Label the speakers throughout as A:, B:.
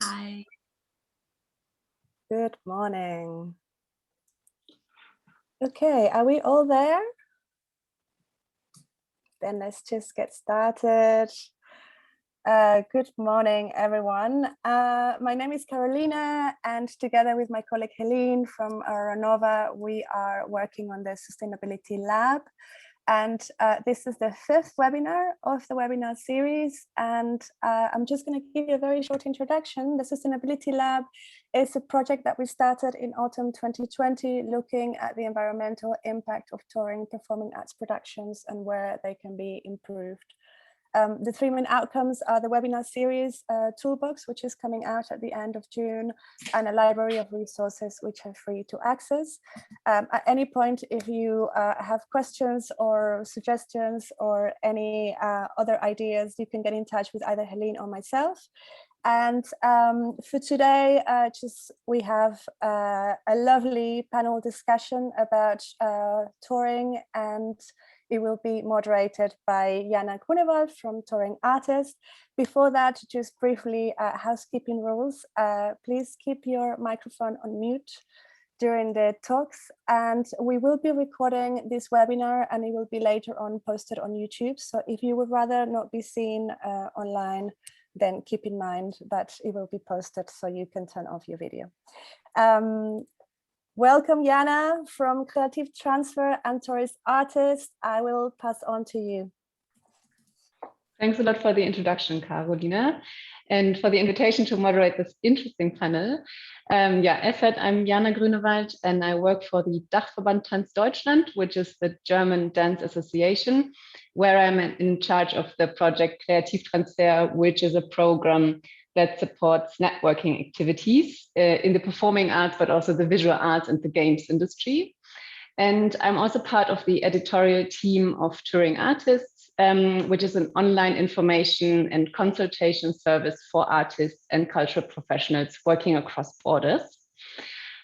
A: Hi.
B: Good morning. Okay, are we all there? Then let's just get started. Good morning, everyone. My name is Carolina, and together with my colleague Helene from Renova, we are working on the Sustainability Lab. And this is the 5th webinar of the webinar series. And I'm just going to give you a very short introduction. The Sustainability Lab is a project that we started in autumn 2020, looking at the environmental impact of touring performing arts productions and where they can be improved. The 3 main outcomes are the webinar series toolbox, which is coming out at the end of June, and a library of resources which are free to access. At any point, if you have questions or suggestions or any other ideas, you can get in touch with either Helene or myself. And for today, we have a lovely panel discussion about touring, and it will be moderated by Jana Grünewald from Touring Artists. Before that, just briefly, housekeeping rules. Please keep your microphone on mute during the talks, and we will be recording this webinar and it will be later on posted on YouTube. So if you would rather not be seen online, then keep in mind that it will be posted so you can turn off your video. Welcome, Jana from Kreativ Transfer and Tourist Artist. I will pass on to you.
C: Thanks a lot for the introduction, Carolina, and for the invitation to moderate this interesting panel. As said, I'm Jana Grünewald and I work for the Dachverband Tanz Deutschland, which is the German dance association, where I'm in charge of the project Kreativ Transfer, which is a program that supports networking activities in the performing arts, but also the visual arts and the games industry. And I'm also part of the editorial team of Touring Artists, which is an online information and consultation service for artists and cultural professionals working across borders.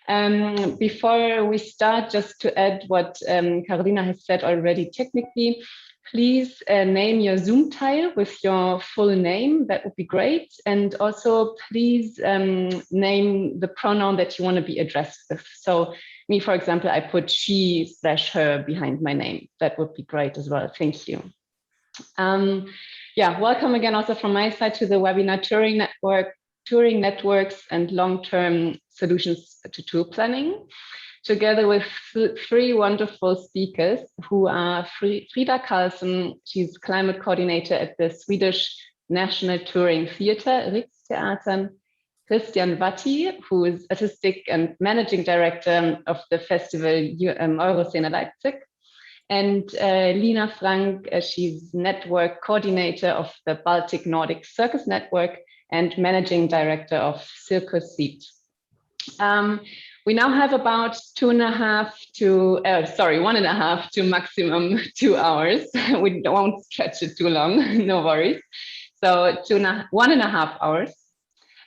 C: Before we start, just to add what Carolina has said already technically, please name your Zoom tile with your full name. That would be great. And also please name the pronoun that you want to be addressed with. So me, for example, I put she/her behind my name. That would be great as well. Thank you. Welcome again also from my side to the webinar Touring Networks and Long-Term Solutions to Tour Planning, together with 3 wonderful speakers who are Frida Karlsson. She's climate coordinator at the Swedish National Touring Theatre, Riksteatern, Watty, who is artistic and managing director of the festival Euroscene Leipzig, and Lina Frank, she's network coordinator of the Baltic Nordic Circus Network and managing director of Circus Link. We now have about 1.5 to maximum 2 hours. We won't stretch it too long, no worries. So 1.5 hours,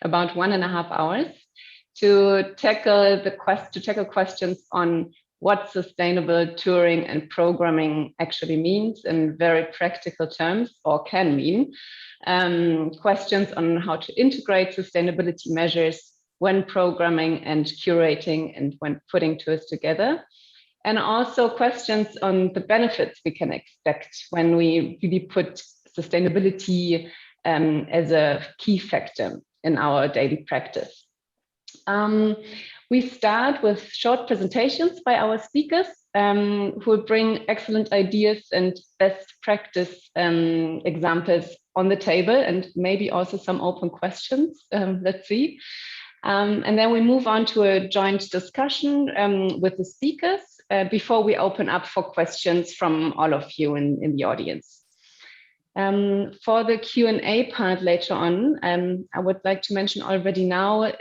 C: about 1.5 hours to tackle questions on what sustainable touring and programming actually means in very practical terms, or can mean. Questions on how to integrate sustainability measures when programming and curating and when putting tours together. And also questions on the benefits we can expect when we really put sustainability as a key factor in our daily practice. We start with short presentations by our speakers who will bring excellent ideas and best practice examples on the table, and maybe also some open questions. Let's see. And then we move on to a joint discussion with the speakers before we open up for questions from all of you in the audience. For the Q&A part later on, I would like to mention already now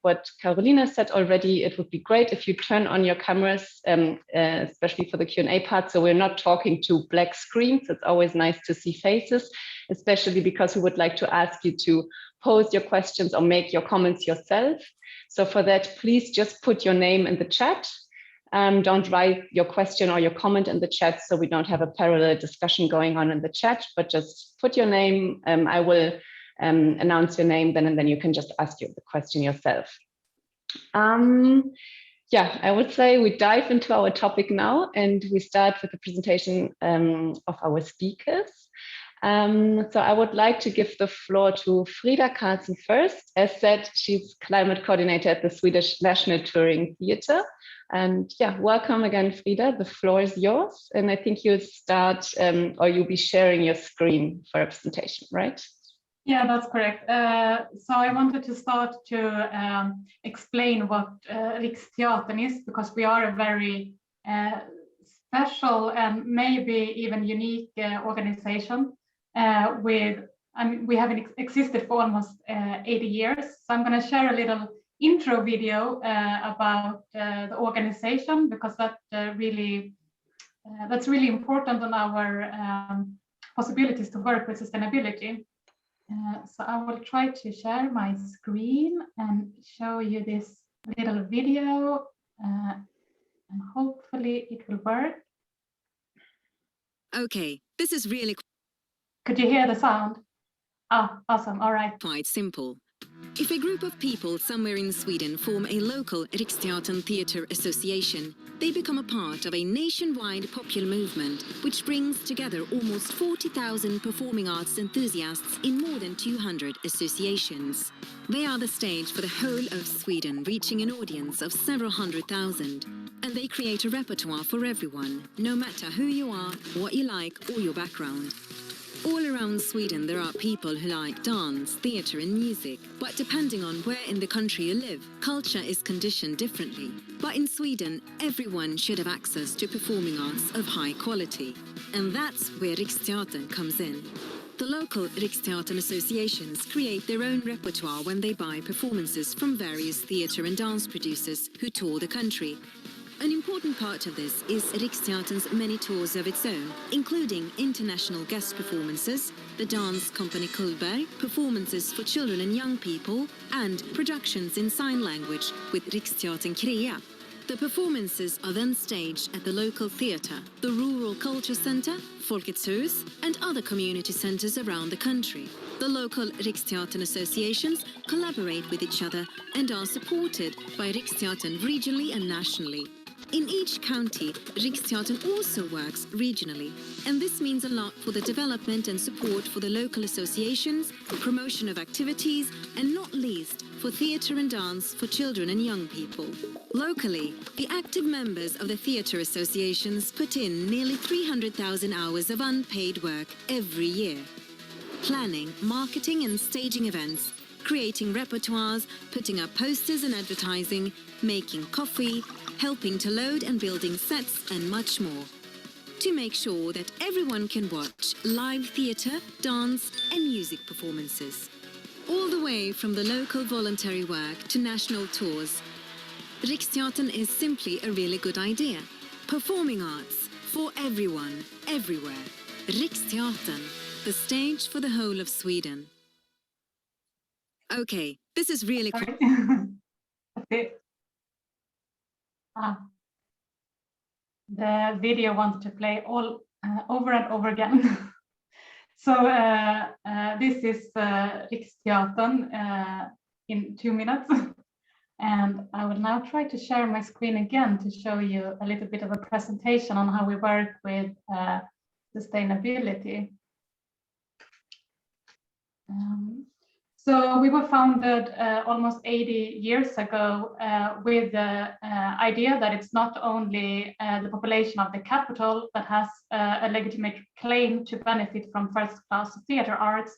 C: what Carolina said already. It would be great if you turn on your cameras, especially for the Q&A part, so we're not talking to black screens. It's always nice to see faces, especially because we would like to ask you to pose your questions or make your comments yourself. So for that, please just put your name in the chat. Don't write your question or your comment in the chat, so we don't have a parallel discussion going on in the chat, but just put your name. I will announce your name, and then you can just ask you the question yourself. Yeah, I would say we dive into our topic now, and we start with the presentation of our speakers. So I would like to give the floor to Frida Karlsson first. As said, she's climate coordinator at the Swedish National Touring Theatre. And yeah, welcome again, Frida. The floor is yours. And I think you'll start, or you'll be sharing your screen for a presentation, right?
A: Yeah, that's correct. So I wanted to start to explain what Riksteatern is, because we are a very special and maybe even unique organization. We have existed for almost 80 years. So I'm going to share a little intro video about the organization, because that's really important on our possibilities to work with sustainability. So I will try to share my screen and show you this little video, and hopefully it will work.
D: Okay, this is really...
A: Could you hear the sound? Ah, awesome, all right.
D: Quite simple. If a group of people somewhere in Sweden form a local Riksteatern Theatre Association, they become a part of a nationwide popular movement which brings together almost 40,000 performing arts enthusiasts in more than 200 associations. They are the stage for the whole of Sweden, reaching an audience of several hundred thousand. And they create a repertoire for everyone, no matter who you are, what you like, or your background. All around Sweden there are people who like dance, theatre and music, but depending on where in the country you live, culture is conditioned differently. But in Sweden, everyone should have access to performing arts of high quality. And that's where Riksteatern comes in. The local Riksteatern associations create their own repertoire when they buy performances from various theatre and dance producers who tour the country. An important part of this is Riksteatern's many tours of its own, including international guest performances, the dance company Kullberg, performances for children and young people, and productions in sign language with Riksteatern Krea. The performances are then staged at the local theatre, the Rural Culture Centre, Folkets Hus, and other community centres around the country. The local Riksteatern associations collaborate with each other and are supported by Riksteatern regionally and nationally. In each county, Riksteatern also works regionally, and this means a lot for the development and support for the local associations, promotion of activities, and not least for theatre and dance for children and young people. Locally, the active members of the theatre associations put in nearly 300,000 hours of unpaid work every year. Planning, marketing and staging events, creating repertoires, putting up posters and advertising, making coffee, helping to load and building sets and much more. To make sure that everyone can watch live theatre, dance and music performances. All the way from the local voluntary work to national tours. Riksteatern is simply a really good idea. Performing arts for everyone, everywhere. Riksteatern, the stage for the whole of Sweden. Okay, this is really cool.
A: Okay. The video wanted to play all over and over again. So this is Riksteatern in 2 minutes. And I will now try to share my screen again to show you a little bit of a presentation on how we work with sustainability. So we were founded almost 80 years ago with the idea that it's not only the population of the capital that has a legitimate claim to benefit from first-class theatre arts.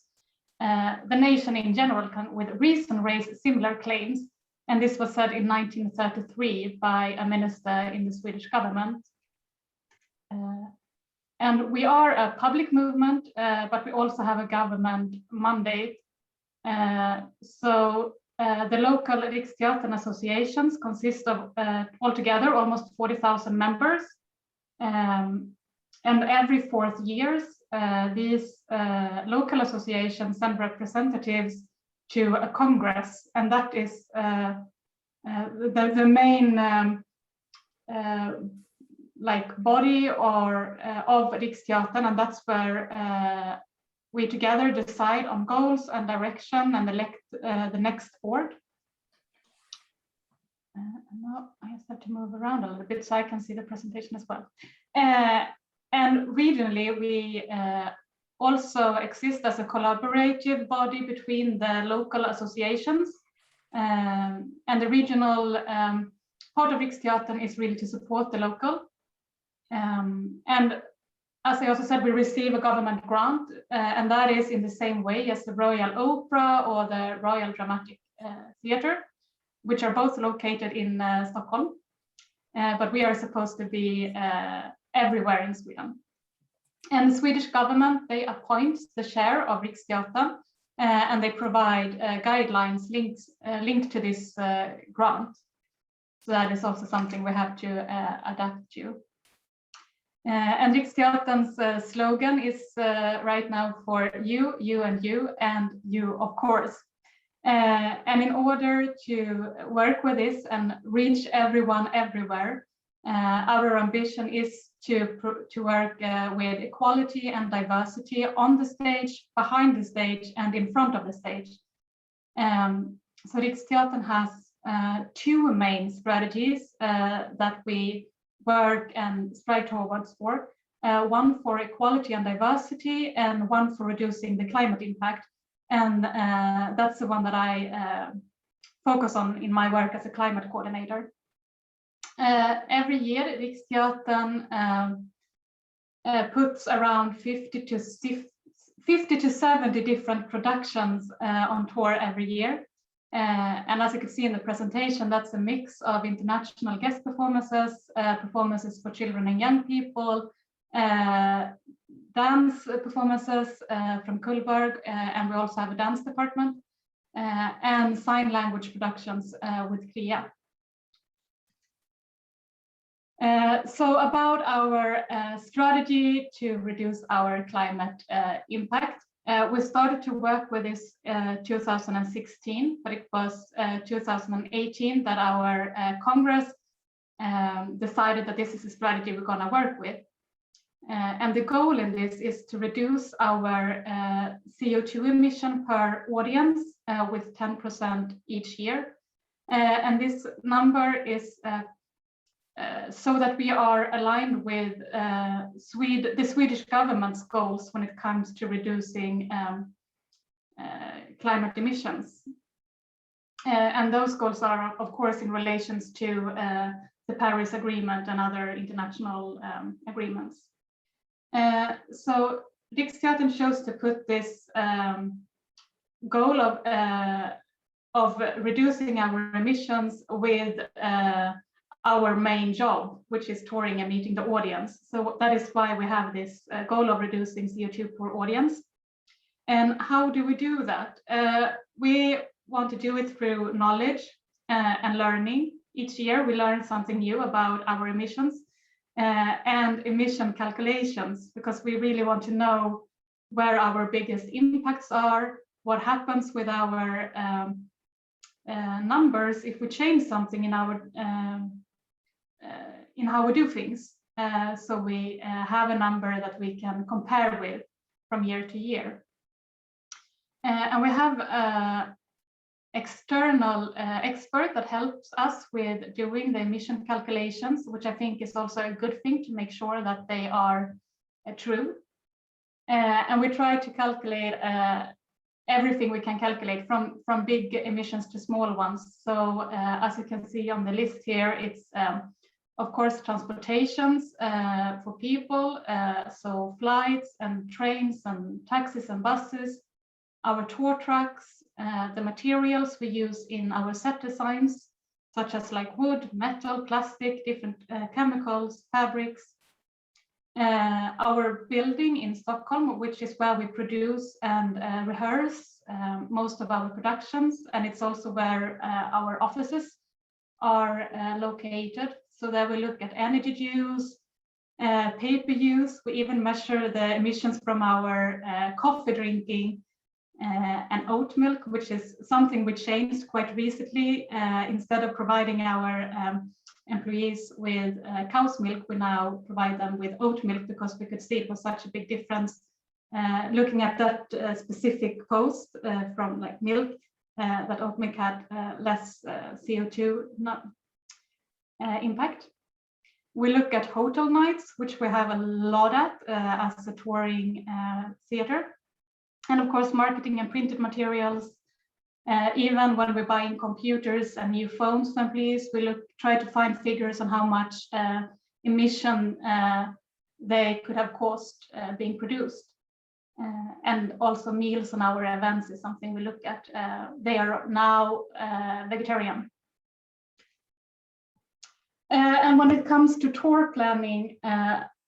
A: The nation in general can with reason raise similar claims. And this was said in 1933 by a minister in the Swedish government. And we are a public movement, but we also have a government mandate. So the local Riksteatern associations consist of altogether almost 40,000 members. And every 4 years, these local associations send representatives to a congress, and that is the main like body or of Riksteatern, and that's where we together decide on goals and direction and elect the next board. Now I just have to move around a little bit so I can see the presentation as well. And regionally, we also exist as a collaborative body between the local associations, and the regional part of Riksteatern is really to support the local. And as I also said, we receive a government grant, and that is in the same way as the Royal Opera or the Royal Dramatic Theatre, which are both located in Stockholm, but we are supposed to be everywhere in Sweden. And the Swedish government, they appoint the chair of Riksteatern, and they provide guidelines linked to this grant. So that is also something we have to adapt to. And Riksteatern's slogan is right now for you, you and you, of course. And in order to work with this and reach everyone everywhere, our ambition is to work with equality and diversity on the stage, behind the stage, and in front of the stage. So Riksteatern has two main strategies that we work and strive towards for. One for equality and diversity, and one for reducing the climate impact. And that's the one that I focus on in my work as a climate coordinator. Every year, Riksteatern puts around 50 to 70 different productions on tour every year. And as you can see in the presentation, that's a mix of international guest performances, performances for children and young people, dance performances from Kullberg, and we also have a dance department, and sign language productions with Krea. So about our strategy to reduce our climate impact, we started to work with this 2016, but it was 2018 that our Congress decided that this is a strategy we're going to work with. And the goal in this is to reduce our CO2 emission per audience with 10% each year. And this number is so that we are aligned with the Swedish government's goals when it comes to reducing climate emissions. And those goals are, of course, in relation to the Paris Agreement and other international agreements. So Riksteatern chose to put this goal of reducing our emissions with our main job, which is touring and meeting the audience. So that is why we have this goal of reducing CO2 per audience. And how do we do that? We want to do it through knowledge and learning. Each year we learn something new about our emissions and emission calculations, because we really want to know where our biggest impacts are, what happens with our numbers if we change something in our in how we do things. So we have a number that we can compare with from year to year. And we have external expert that helps us with doing the emission calculations, which I think is also a good thing to make sure that they are true. And we try to calculate everything we can calculate, from big emissions to small ones. So as you can see on the list here, it's of course transportations for people, so flights and trains and taxis and buses, our tour trucks, the materials we use in our set designs, such as like wood, metal, plastic, different chemicals, fabrics, our building in Stockholm, which is where we produce and rehearse most of our productions, and it's also where our offices are located. So there we look at energy use, paper use. We even measure the emissions from our coffee drinking and oat milk, which is something we changed quite recently. Instead of providing our employees with cow's milk, we now provide them with oat milk, because we could see it was such a big difference looking at that specific post from like milk, that oat milk had less CO2 impact. We look at hotel nights, which we have a lot at as a touring theater. And of course, marketing and printed materials. Even when we're buying computers and new phones for employees, we try to find figures on how much emission they could have cost being produced. And also meals on our events is something we look at. They are now vegetarian. And when it comes to tour planning,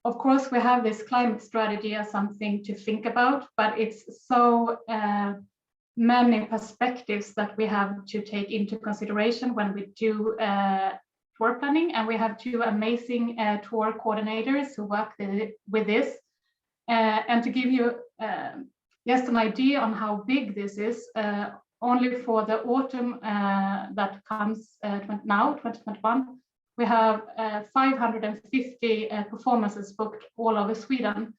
A: of course, we have this climate strategy as something to think about, but it's so many perspectives that we have to take into consideration when we do tour planning. And we have two amazing tour coordinators who work with this. And to give you just an idea on how big this is, only for the autumn that comes now, 2021, we have 550 performances booked all over Sweden.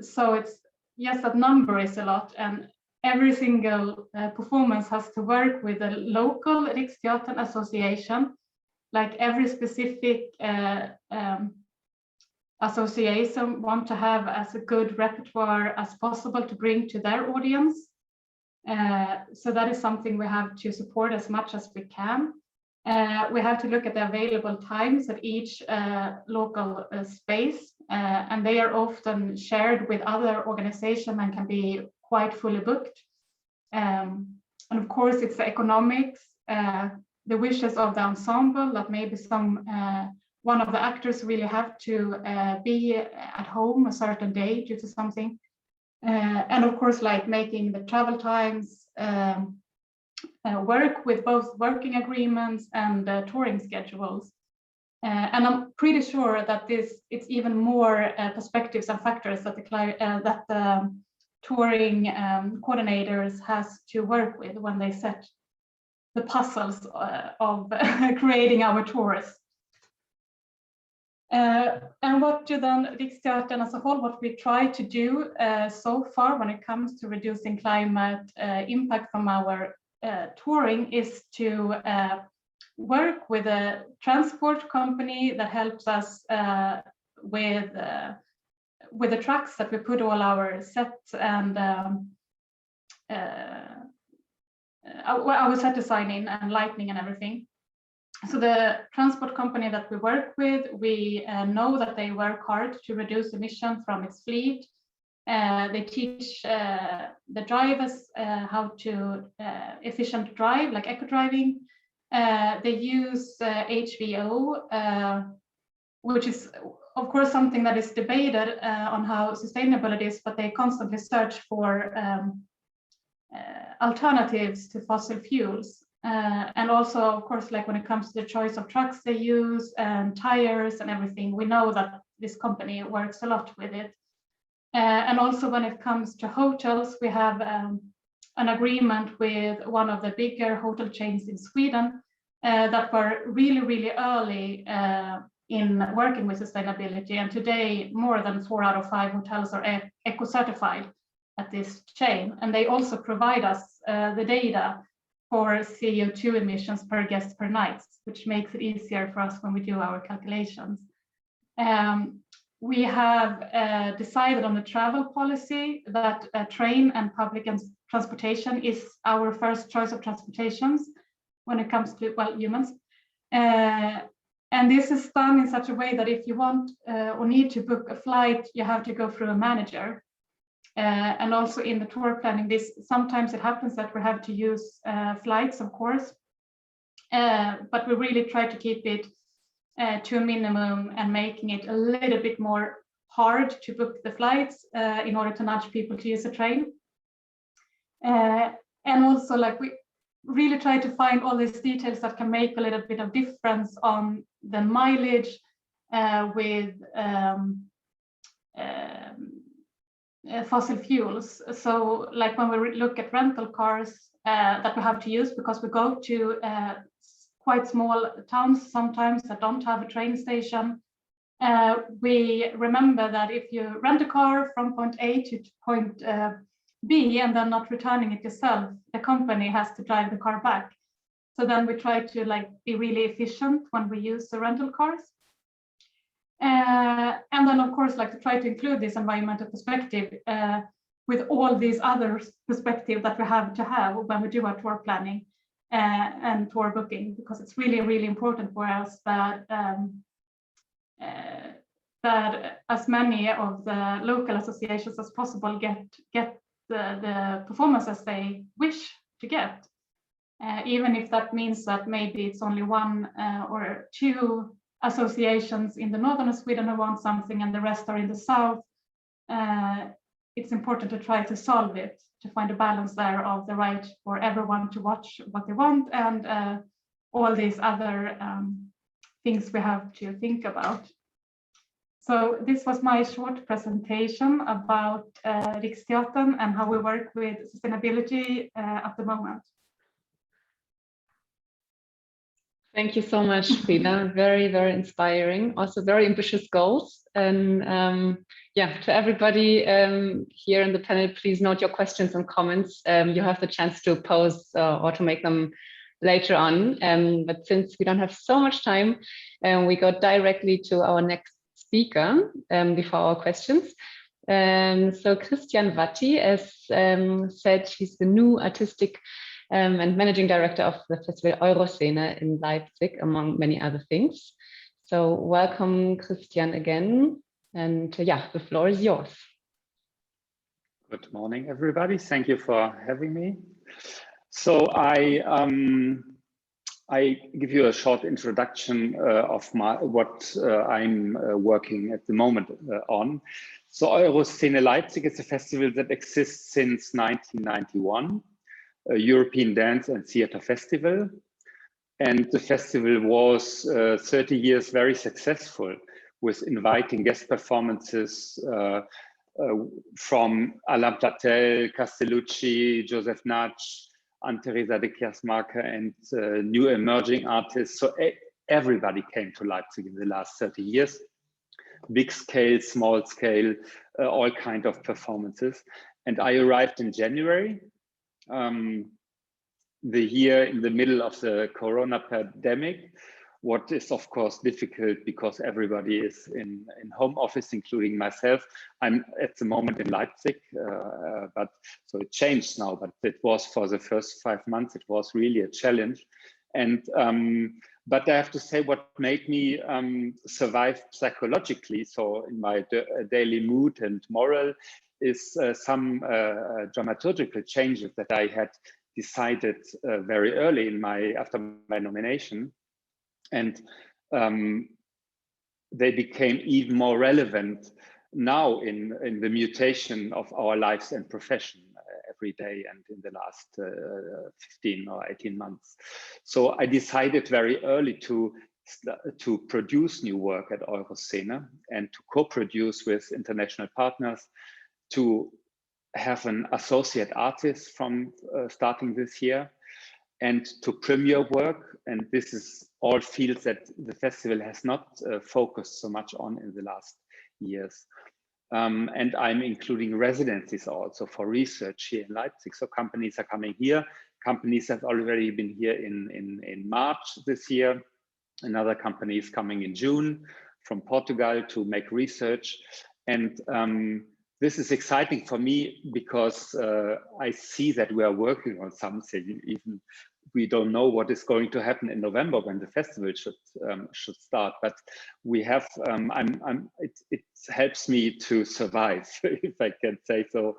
A: So it's, yes, that number is a lot, and every single performance has to work with a local Riksteatern association, like every specific association want to have as a good repertoire as possible to bring to their audience. So that is something we have to support as much as we can. We have to look at the available times at each local space, and they are often shared with other organizations and can be quite fully booked. And of course, it's the economics, the wishes of the ensemble, that maybe one of the actors really have to be at home a certain day due to something. And of course, like making the travel times work with both working agreements and touring schedules. And I'm pretty sure that it's even more perspectives and factors that the touring coordinators has to work with when they set the puzzles of creating our tours. And what do then Riksteatern as a whole, what we try to do so far when it comes to reducing climate impact from our touring is to work with a transport company that helps us with the trucks that we put all our sets and our set design in, and lighting and everything. So the transport company that we work with, we know that they work hard to reduce emission from its fleet. They teach the drivers how to efficient drive, like eco driving. They use HVO, which is of course something that is debated on how sustainable it is, but they constantly search for alternatives to fossil fuels. And also, of course, like when it comes to the choice of trucks they use and tires and everything, we know that this company works a lot with it. And also when it comes to hotels, we have an agreement with one of the bigger hotel chains in Sweden that were really, really early in working with sustainability. And today, more than 4 out of 5 hotels are eco-certified at this chain. And they also provide us the data for CO2 emissions per guest per night, which makes it easier for us when we do our calculations. We have decided on a travel policy that train and public transportation is our first choice of transportations when it comes to, well, humans. And this is done in such a way that if you want or need to book a flight, you have to go through a manager. And also in the tour planning, sometimes it happens that we have to use flights, of course, but we really try to keep it to a minimum and making it a little bit more hard to book the flights in order to nudge people to use a train. And also, like, we really try to find all these details that can make a little bit of difference on the mileage with fossil fuels. So like when we look at rental cars that we have to use, because we go to quite small towns sometimes that don't have a train station, we remember that if you rent a car from point A to point B and then not returning it yourself, the company has to drive the car back. So then we try to be really efficient when we use the rental cars. And then of course, to try to include this environmental perspective with all these other perspectives that we have to have when we do our tour planning and tour booking, because it's really, really important for us that that as many of the local associations as possible get the performances they wish to get, even if that means that maybe it's only one or two associations in the northern Sweden who want something and the rest are in the south. It's important to try to solve it, to find a balance there of the right for everyone to watch what they want and all these other things we have to think about. So this was my short presentation about Riksteatern and how we work with sustainability at the moment.
C: Thank you so much, Frida. Very, very inspiring. Also very ambitious goals. And yeah, to everybody here in the panel, please note your questions and comments. You have the chance to pose or to make them later on. But since we don't have so much time, we go directly to our next speaker before our questions. So Christian Watty, as said, she's the new artistic and managing director of the festival Euroscene in Leipzig, among many other things. So welcome, Christian, again. And yeah, the floor is yours.
E: Good morning, everybody. Thank you for having me. So I give you a short introduction of what I'm working at the moment on. So Euroscene Leipzig is a festival that exists since 1991, a European dance and theater festival. And the festival was 30 years very successful, with inviting guest performances from Alain Platel, Castellucci, Joseph Natch, Anne-Theresa de Kiersmarker, and new emerging artists. So everybody came to Leipzig in the last 30 years. Big scale, small scale, all kinds of performances. And I arrived in January, the year in the middle of the Corona pandemic, what is of course difficult because everybody is in home office, including myself. I'm at the moment in Leipzig, but so it changed now, but it was for the first 5 months, it was really a challenge. And but I have to say what made me survive psychologically, so in my daily mood and moral, is some dramaturgical changes that I had decided very early in after my nomination. And they became even more relevant now in the mutation of our lives and profession every day and in the last 15 or 18 months. So I decided very early to produce new work at Euroscene and to co-produce with international partners, to have an associate artist from starting this year, and to premiere work. And this is all fields that the festival has not focused so much on in the last years. And I'm including residencies also for research here in Leipzig. So companies are coming here. Companies have already been here in March this year. Another company is coming in June from Portugal to make research. And this is exciting for me because I see that we are working on something. Even we don't know what is going to happen in November when the festival should start. But we have. It helps me to survive, if I can say so,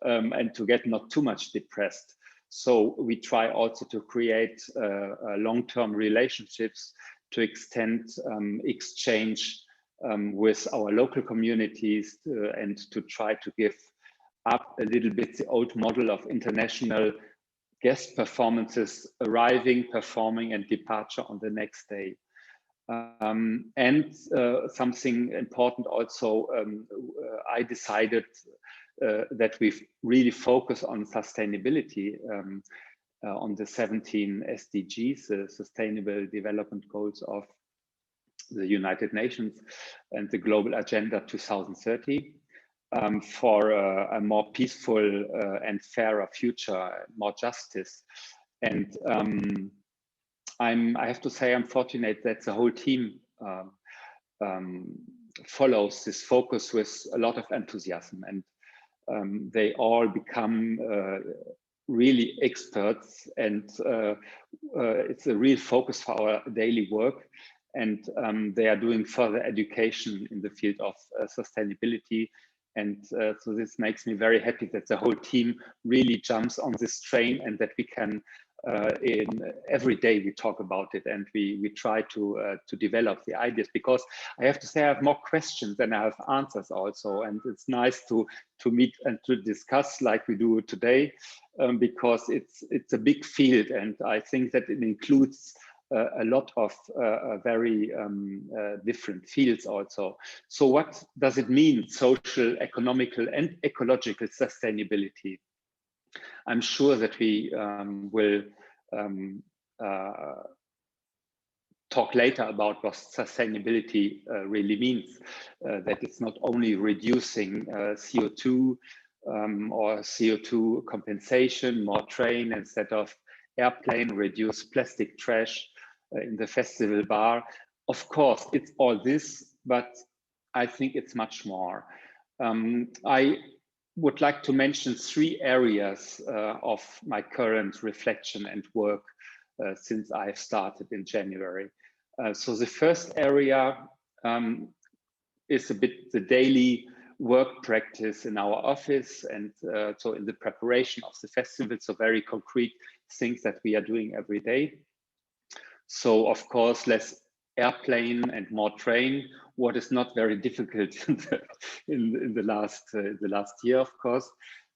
E: and to get not too much depressed. So we try also to create long-term relationships, to extend exchange with our local communities, and to try to give up a little bit the old model of international guest performances arriving, performing, and departure on the next day. And something important also, I decided that we really focus on sustainability, on the 17 SDGs, the Sustainable Development Goals of the United Nations and the Global Agenda 2030 for a more peaceful and fairer future, more justice. And I have to say I'm fortunate that the whole team follows this focus with a lot of enthusiasm, and they all become really experts, and it's a real focus for our daily work. And they are doing further education in the field of sustainability. And so this makes me very happy that the whole team really jumps on this train, and that we can every day we talk about it, and we try to develop the ideas, because I have to say I have more questions than I have answers also, and it's nice to meet and to discuss like we do today, because it's a big field, and I think that it includes a lot of very different fields also. So what does it mean, social, economical and ecological sustainability? I'm sure that we will talk later about what sustainability really means, that it's not only reducing CO2 or CO2 compensation, more train instead of airplane, reduce plastic trash in the festival bar. Of course, it's all this, but I think it's much more. I would like to mention 3 areas of my current reflection and work since I've started in January. So the first area is a bit the daily work practice in our office, and so in the preparation of the festival, so very concrete things that we are doing every day. So of course, less airplane and more train, what is not very difficult in the last year, of course,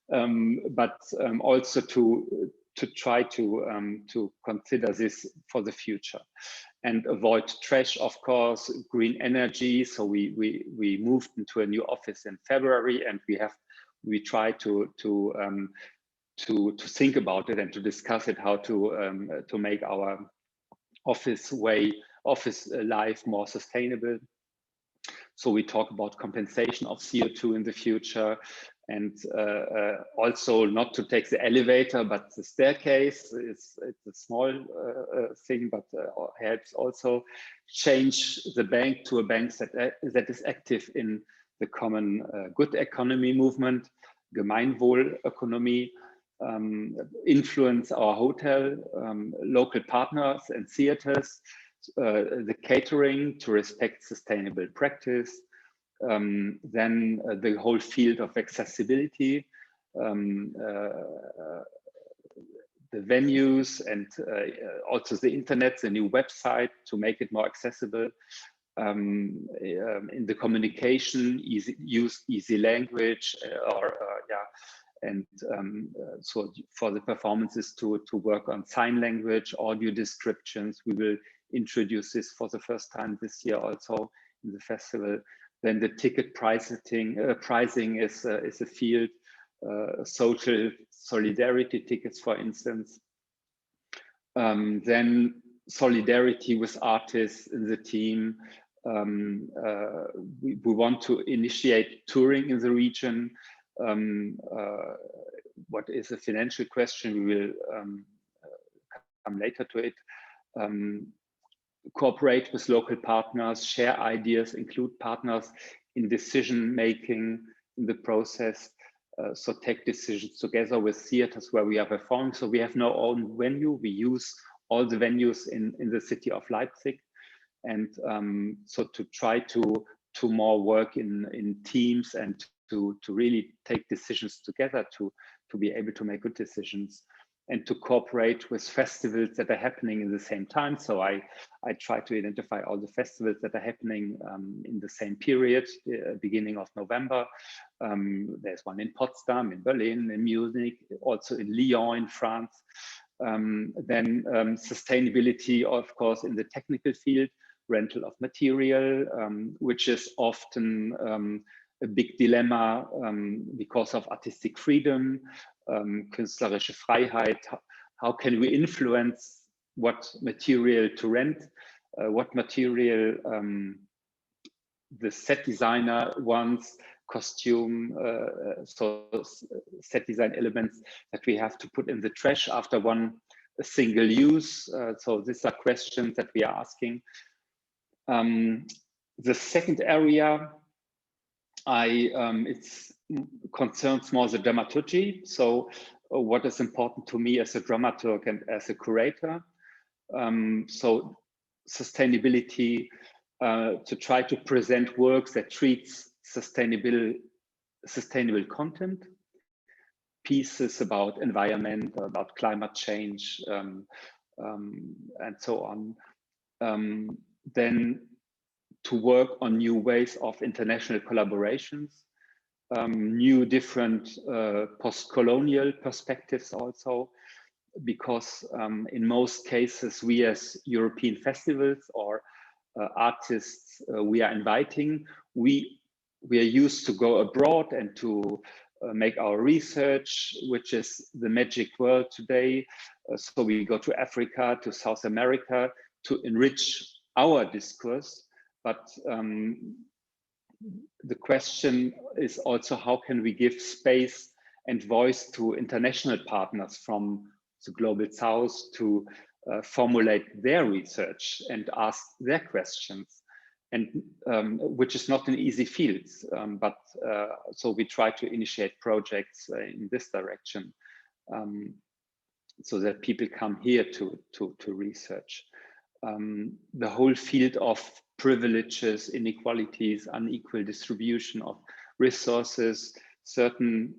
E: but also to try to consider this for the future, and avoid trash, of course, green energy. So we moved into a new office in February, and we try to think about it and to discuss it, how to make our office life more sustainable. So we talk about compensation of CO2 in the future, and also not to take the elevator, but the staircase. It's a small thing, but helps also. Change the bank to a bank that is active in the common good economy movement, Gemeinwohlökonomie. Influence our hotel, local partners and theaters, the catering to respect sustainable practice, then the whole field of accessibility, the venues, and also the internet, the new website to make it more accessible. In the communication, use easy language, and so for the performances to work on sign language, audio descriptions. We will introduce this for the first time this year also in the festival. Then the ticket pricing is a field, social solidarity tickets, for instance. Then solidarity with artists in the team. We want to initiate touring in the region. What is a financial question? We will come later to it. Cooperate with local partners, share ideas, include partners in decision making in the process. So take decisions together with theaters where we are performing. So we have no own venue. We use all the venues in the city of Leipzig, and so to try to more work in teams, and to really take decisions together to be able to make good decisions, and to cooperate with festivals that are happening in the same time. So I try to identify all the festivals that are happening in the same period, beginning of November. There's one in Potsdam, in Berlin, in Munich, also in Lyon, in France. Then sustainability, of course, in the technical field, rental of material, which is often a big dilemma because of artistic freedom, künstlerische Freiheit. How can we influence what material to rent? what material the set designer wants, costume, so set design elements that we have to put in the trash after one single use. So these are questions that we are asking. The second area, it concerns more the dramaturgy. So what is important to me as a dramaturg and as a curator. So sustainability, to try to present works that treats sustainable content, pieces about environment, about climate change, and so on. Then to work on new ways of international collaborations, new different post-colonial perspectives also, because in most cases we as European festivals or artists we are inviting, we are used to go abroad and to make our research, which is the magic world today. So we go to Africa, to South America to enrich our discourse. But the question is also, how can we give space and voice to international partners from the global south to formulate their research and ask their questions, and which is not an easy field, but so we try to initiate projects in this direction, so that people come here to research. The whole field of privileges, inequalities, unequal distribution of resources, certain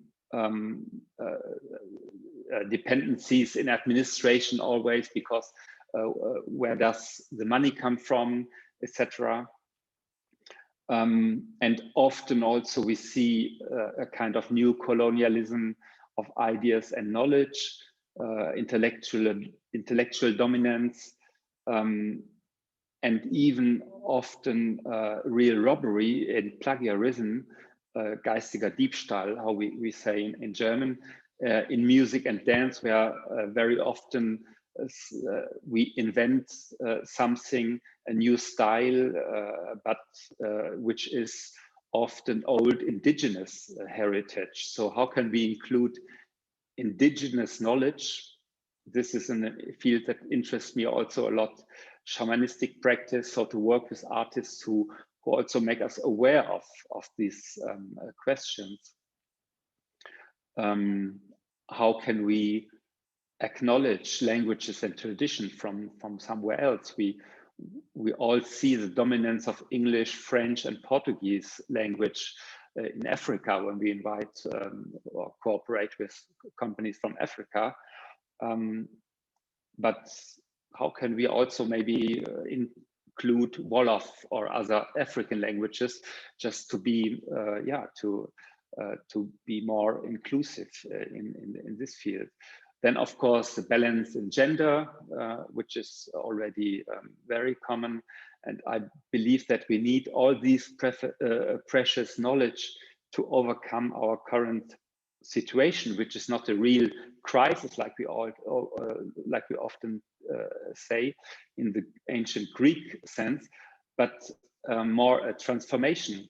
E: dependencies in administration always, because where does the money come from, etc. And often also we see a kind of new colonialism of ideas and knowledge, intellectual dominance, and even often real robbery and plagiarism, geistiger Diebstahl, how we say in German, in music and dance, where very often we invent something, a new style, but which is often old indigenous heritage. So how can we include indigenous knowledge? This is a field that interests me also a lot, shamanistic practice, so to work with artists who also make us aware of these questions. How can we acknowledge languages and tradition from somewhere else? We all see the dominance of English, French, and Portuguese language in Africa when we invite or cooperate with companies from Africa. But how can we also maybe include Wolof or other African languages, just to be to be more inclusive in this field? Then, of course, the balance in gender, which is already very common. And I believe that we need all these precious knowledge to overcome our current situation, which is not a real crisis like we often say in the ancient Greek sense, but more a transformation,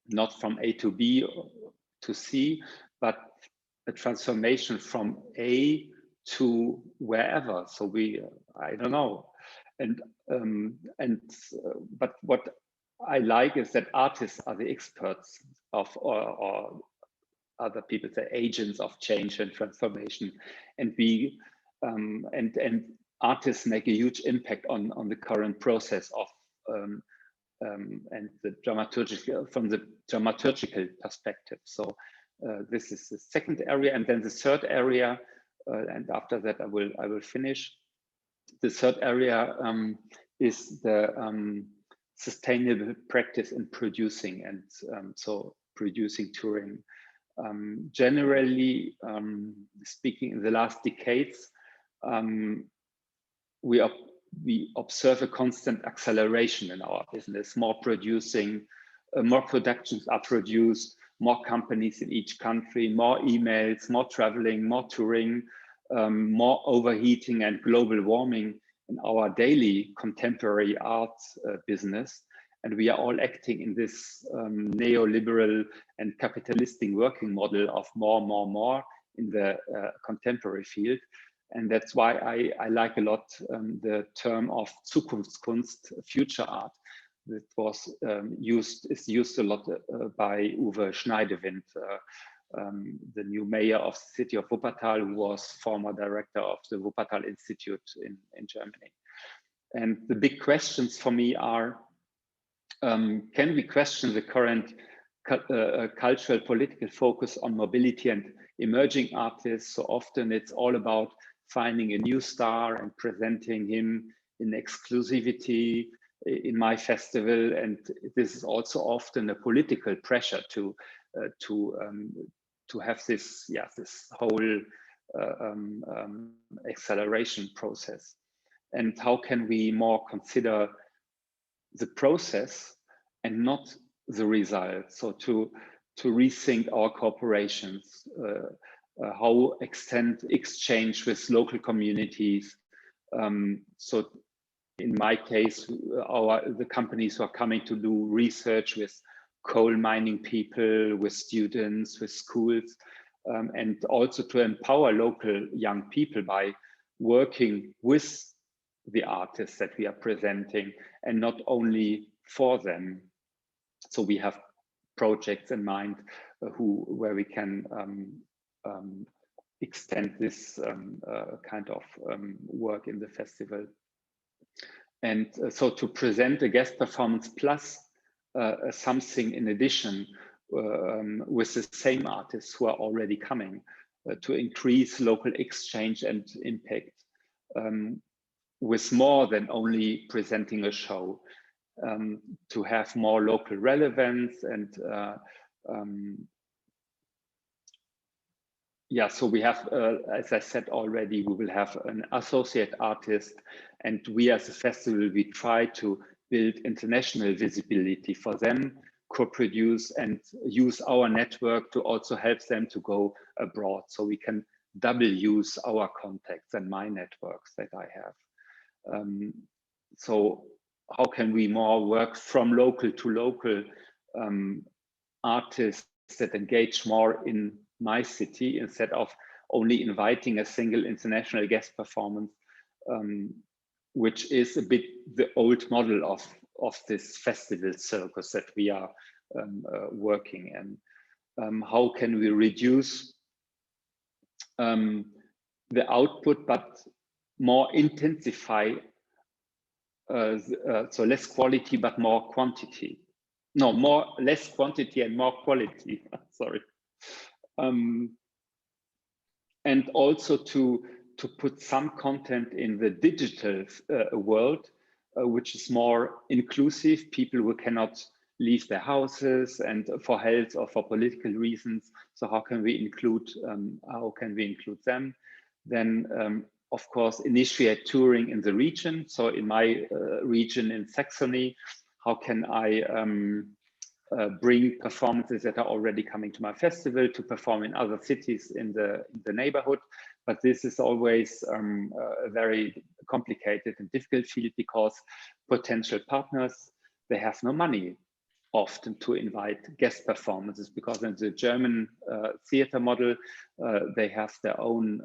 E: not from A to B to C, but a transformation from A to wherever. So I don't know, but what I like is that artists are the experts of, or other people say agents of change and transformation, and and artists make a huge impact on the current process of and the dramaturgical, from the dramaturgical perspective. So this is the second area, and then the third area, and after that I will finish. The third area is the sustainable practice in producing, and so producing touring. Generally speaking, in the last decades, we observe a constant acceleration in our business. More producing, more productions are produced, more companies in each country, more emails, more traveling, more touring, more overheating and global warming our daily contemporary art business. And we are all acting in this neoliberal and capitalistic working model of more in the contemporary field. And that's why I like a lot the term of Zukunftskunst, future art, that was is used a lot by Uwe Schneidewind, the new mayor of the city of Wuppertal, who was former director of the Wuppertal Institute in Germany. And the big questions for me are, can we question the current cultural political focus on mobility and emerging artists? So often it's all about finding a new star and presenting him in exclusivity in my festival. And this is also often a political pressure to have this, this whole acceleration process. And how can we more consider the process and not the result? So to rethink our cooperations, how extend exchange with local communities. So in my case, the companies who are coming to do research with coal mining people, with students, with schools, and also to empower local young people by working with the artists that we are presenting and not only for them. So we have projects in mind where we can extend this kind of work in the festival. And so to present a guest performance plus something in addition with the same artists who are already coming to increase local exchange and impact with more than only presenting a show, to have more local relevance. And so we have, as I said already, we will have an associate artist, and we as a festival, we try to build international visibility for them, co-produce and use our network to also help them to go abroad. So we can double use our contacts and my networks that I have. So how can we more work from local to local artists that engage more in my city instead of only inviting a single international guest performance, which is a bit the old model of this festival circus that we are working in. How can we reduce the output but more intensify, so less quality but more quantity? No, less quantity and more quality, sorry. And also to put some content in the digital world, which is more inclusive, people who cannot leave their houses and for health or for political reasons. So how can we include them? Then, of course, initiate touring in the region. So in my region in Saxony, how can I bring performances that are already coming to my festival to perform in other cities in the neighborhood? But this is always a very complicated and difficult field because potential partners, they have no money often to invite guest performances, because in the German theater model, they have their own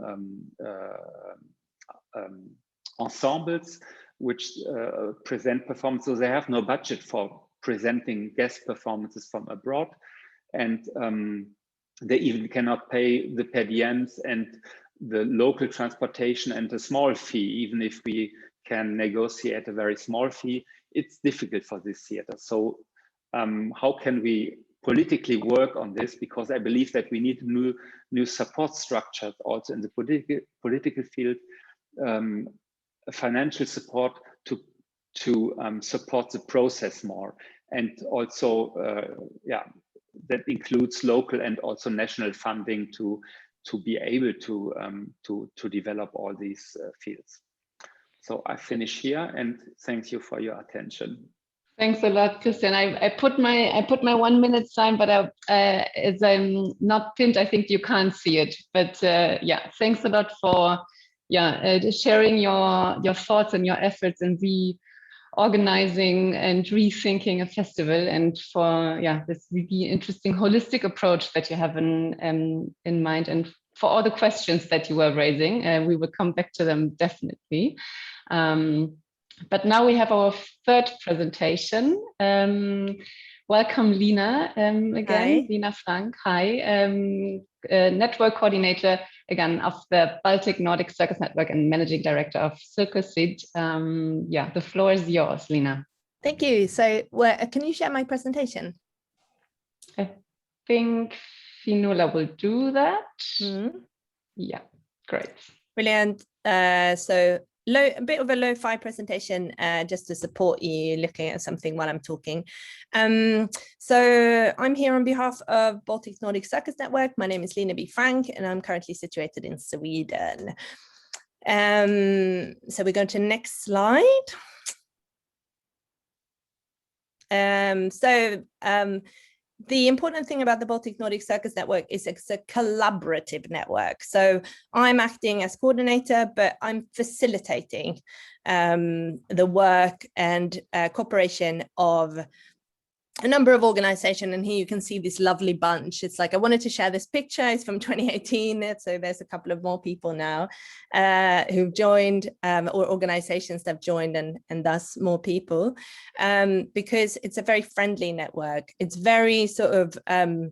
E: ensembles which present performances. So they have no budget for presenting guest performances from abroad, and they even cannot pay the per diems and the local transportation and a small fee. Even if we can negotiate a very small fee, it's difficult for this theater. So how can we politically work on this? Because I believe that we need new support structures also in the political field, financial support to support the process more, and also that includes local and also national funding to be able to develop all these fields. So I finish here, and thank you for your attention.
C: Thanks a lot, Christian. I put my 1 minute sign, but as I'm not pinned, I think you can't see it. But yeah, thanks a lot for sharing your thoughts and your efforts in reorganizing and rethinking a festival, and for this really interesting holistic approach that you have in mind, and for all the questions that you were raising. We will come back to them definitely. But now we have our third presentation. Welcome, Lina, again.
F: Hi.
C: Lina Frank, hi. Network coordinator, again, of the Baltic Nordic Circus Network and managing director of Circus Link. The floor is yours, Lina.
F: Thank you. So can you share my presentation?
C: I think Finola will do that. Yeah, great.
F: Brilliant. So a bit of a lo-fi presentation just to support you looking at something while I'm talking. So I'm here on behalf of Baltic Nordic Circus Network. My name is Lina B Frank, and I'm currently situated in Sweden. So we go to next slide. The important thing about the Baltic Nordic Circus Network is it's a collaborative network. So I'm acting as coordinator, but I'm facilitating the work and cooperation of a number of organizations. And here you can see this lovely bunch. It's like, I wanted to share this picture. It's from 2018. So there's a couple of more people now who've joined, or organizations that have joined, and thus more people, because it's a very friendly network. It's very sort of, I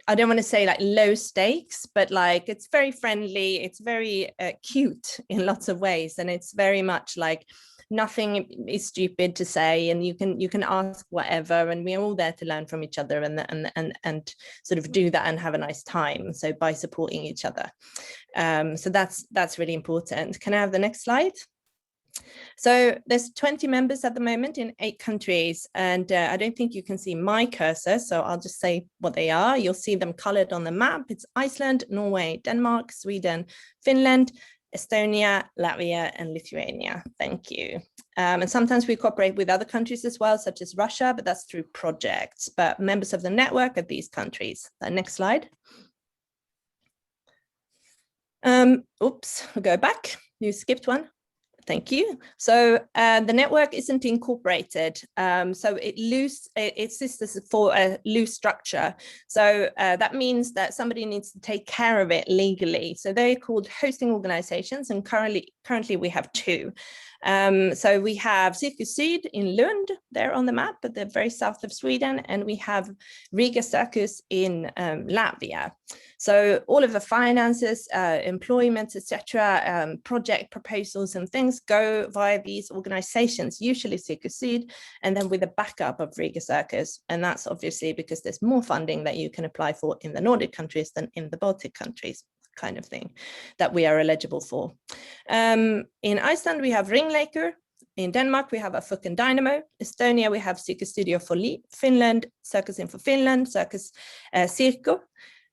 F: don't want to say like low stakes, but like it's very friendly. It's very cute in lots of ways. And it's very much like, nothing is stupid to say, and you can ask whatever, and we're all there to learn from each other and sort of do that and have a nice time. So by supporting each other, so that's really important. Can I have the next slide? So there's 20 members at the moment in 8 countries, and I don't think you can see my cursor, so I'll just say what they are. You'll see them colored on the map. It's Iceland, Norway, Denmark, Sweden, Finland, Estonia, Latvia, and Lithuania. Thank you. And sometimes we cooperate with other countries as well, such as Russia, but that's through projects. But members of the network are these countries. Next slide. Oops, we'll go back. You skipped one. Thank you. So the network isn't incorporated, so it exists for a loose structure. So that means that somebody needs to take care of it legally. So they're called hosting organizations, and currently we have 2. So we have Circus Syd in Lund, they're on the map, but they're very south of Sweden, and we have Riga Circus in Latvia. So all of the finances, employment, etc., project proposals and things go via these organizations, usually Circus Syd, and then with the backup of Riga Circus. And that's obviously because there's more funding that you can apply for in the Nordic countries than in the Baltic countries, kind of thing that we are eligible for. In Iceland, we have Ringleikr. In Denmark, we have Afuken Dynamo. Estonia, we have Circus Studio Folly. Finland, Circus Info Finland, Circus Circo.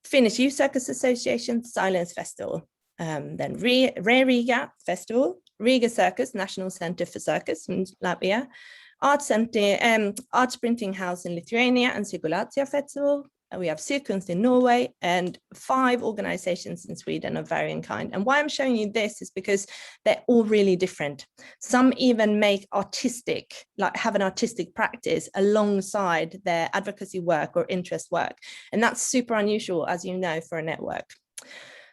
F: Finnish Youth Circus Association, Silence Festival. Then Riga Festival, Riga Circus, National Center for Circus in Latvia, Art Sprinting House in Lithuania, and Circulatia Festival. We have Cirkunst in Norway, and 5 organizations in Sweden of varying kind. And why I'm showing you this is because they're all really different. Some even make have an artistic practice alongside their advocacy work or interest work. And that's super unusual, as you know, for a network.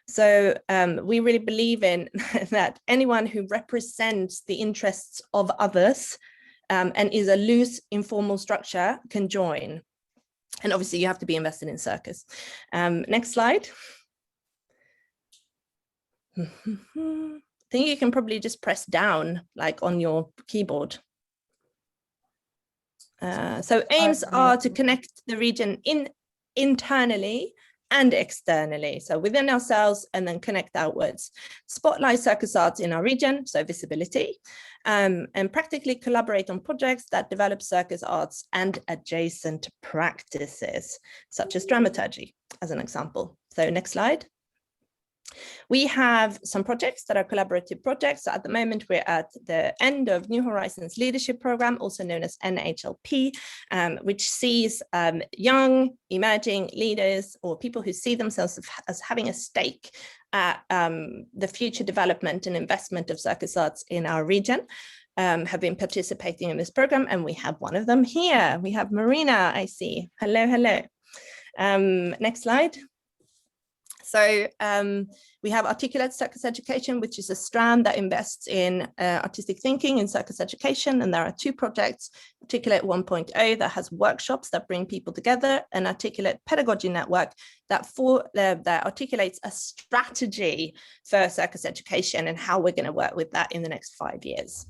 F: So we really believe in that anyone who represents the interests of others and is a loose, informal structure can join. And obviously you have to be invested in circus. Next slide. I think you can probably just press down like on your keyboard. So aims are to connect the region internally and externally, so within ourselves and then connect outwards. Spotlight circus arts in our region, so visibility, and practically collaborate on projects that develop circus arts and adjacent practices, such as dramaturgy, as an example. So next slide. We have some projects that are collaborative projects. So at the moment, we're at the end of New Horizons Leadership Program, also known as NHLP, which sees young emerging leaders or people who see themselves as having a stake at the future development and investment of circus arts in our region. Have been participating in this program, and we have one of them here. We have Marina, I see. Hello, hello. Next slide. So we have Articulate Circus Education, which is a strand that invests in artistic thinking in circus education. And there are two projects, Articulate 1.0 that has workshops that bring people together, and Articulate Pedagogy Network that articulates a strategy for circus education and how we're going to work with that in the next 5 years.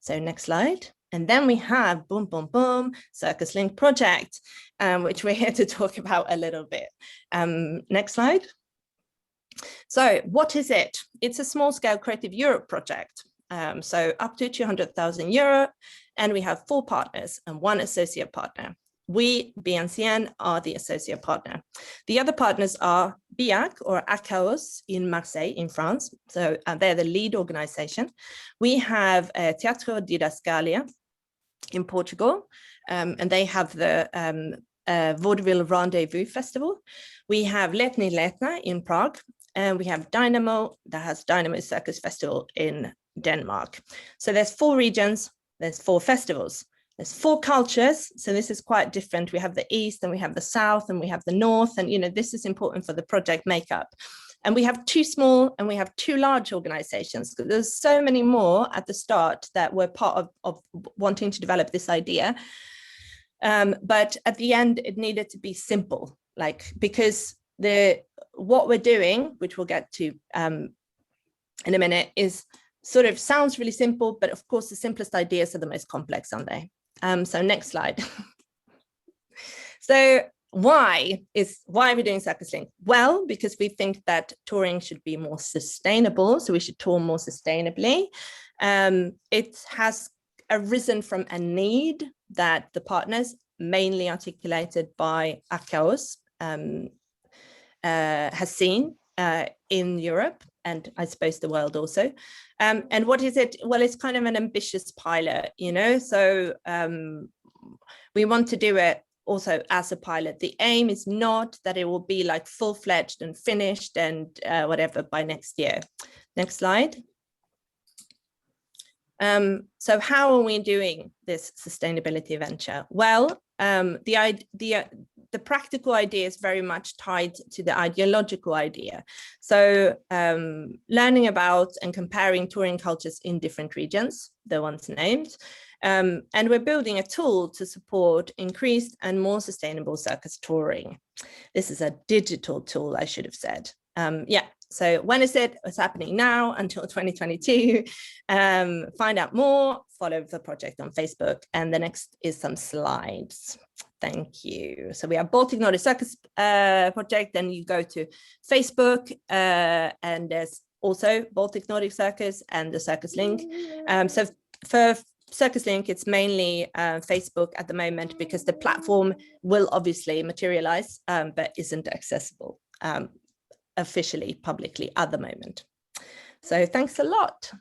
F: So next slide. And then we have boom, boom, boom, Circus Link project, which we're here to talk about a little bit. Next slide. So what is it? It's a small scale Creative Europe project. So up to 200,000 euro, and we have 4 partners and 1 associate partner. We, BNCN, are the associate partner. The other partners are BIAC or ACAOS in Marseille in France. So they're the lead organization. We have Teatro Didascalia in Portugal, and they have the Vaudeville Rendezvous Festival. We have Letni Letna in Prague, and we have Dynamo that has Dynamo Circus Festival in Denmark. So there's 4 regions, there's 4 festivals, there's 4 cultures. So this is quite different. We have the East and we have the South and we have the North, and this is important for the project makeup. And we have 2 small and we have 2 large organizations. There's so many more at the start that were part of wanting to develop this idea. But at the end, it needed to be simple, because what we're doing, which we'll get to in a minute, is sort of sounds really simple, but of course the simplest ideas are the most complex, aren't they? So next slide. So why are we doing Circus Link? Well, because we think that touring should be more sustainable, so we should tour more sustainably. It has arisen from a need that the partners, mainly articulated by ACAOS, has seen in Europe, and I suppose the world also. And what is it? Well, it's kind of an ambitious pilot, so we want to do it also as a pilot. The aim is not that it will be like full-fledged and finished and whatever by next year. Next slide. So how are we doing this sustainability venture? Well, the practical idea is very much tied to the ideological idea. So learning about and comparing touring cultures in different regions, the ones named, and we're building a tool to support increased and more sustainable circus touring. This is a digital tool, I should have said. So when is it? It's happening now until 2022. Find out more, follow the project on Facebook, and the next is some slides. Thank you. So we have Baltic Nordic Circus project, then you go to Facebook, and there's also Baltic Nordic Circus and the Circus Link. So for Circus Link, it's mainly Facebook at the moment, because the platform will obviously materialize, but isn't accessible officially, publicly at the moment. So thanks a lot.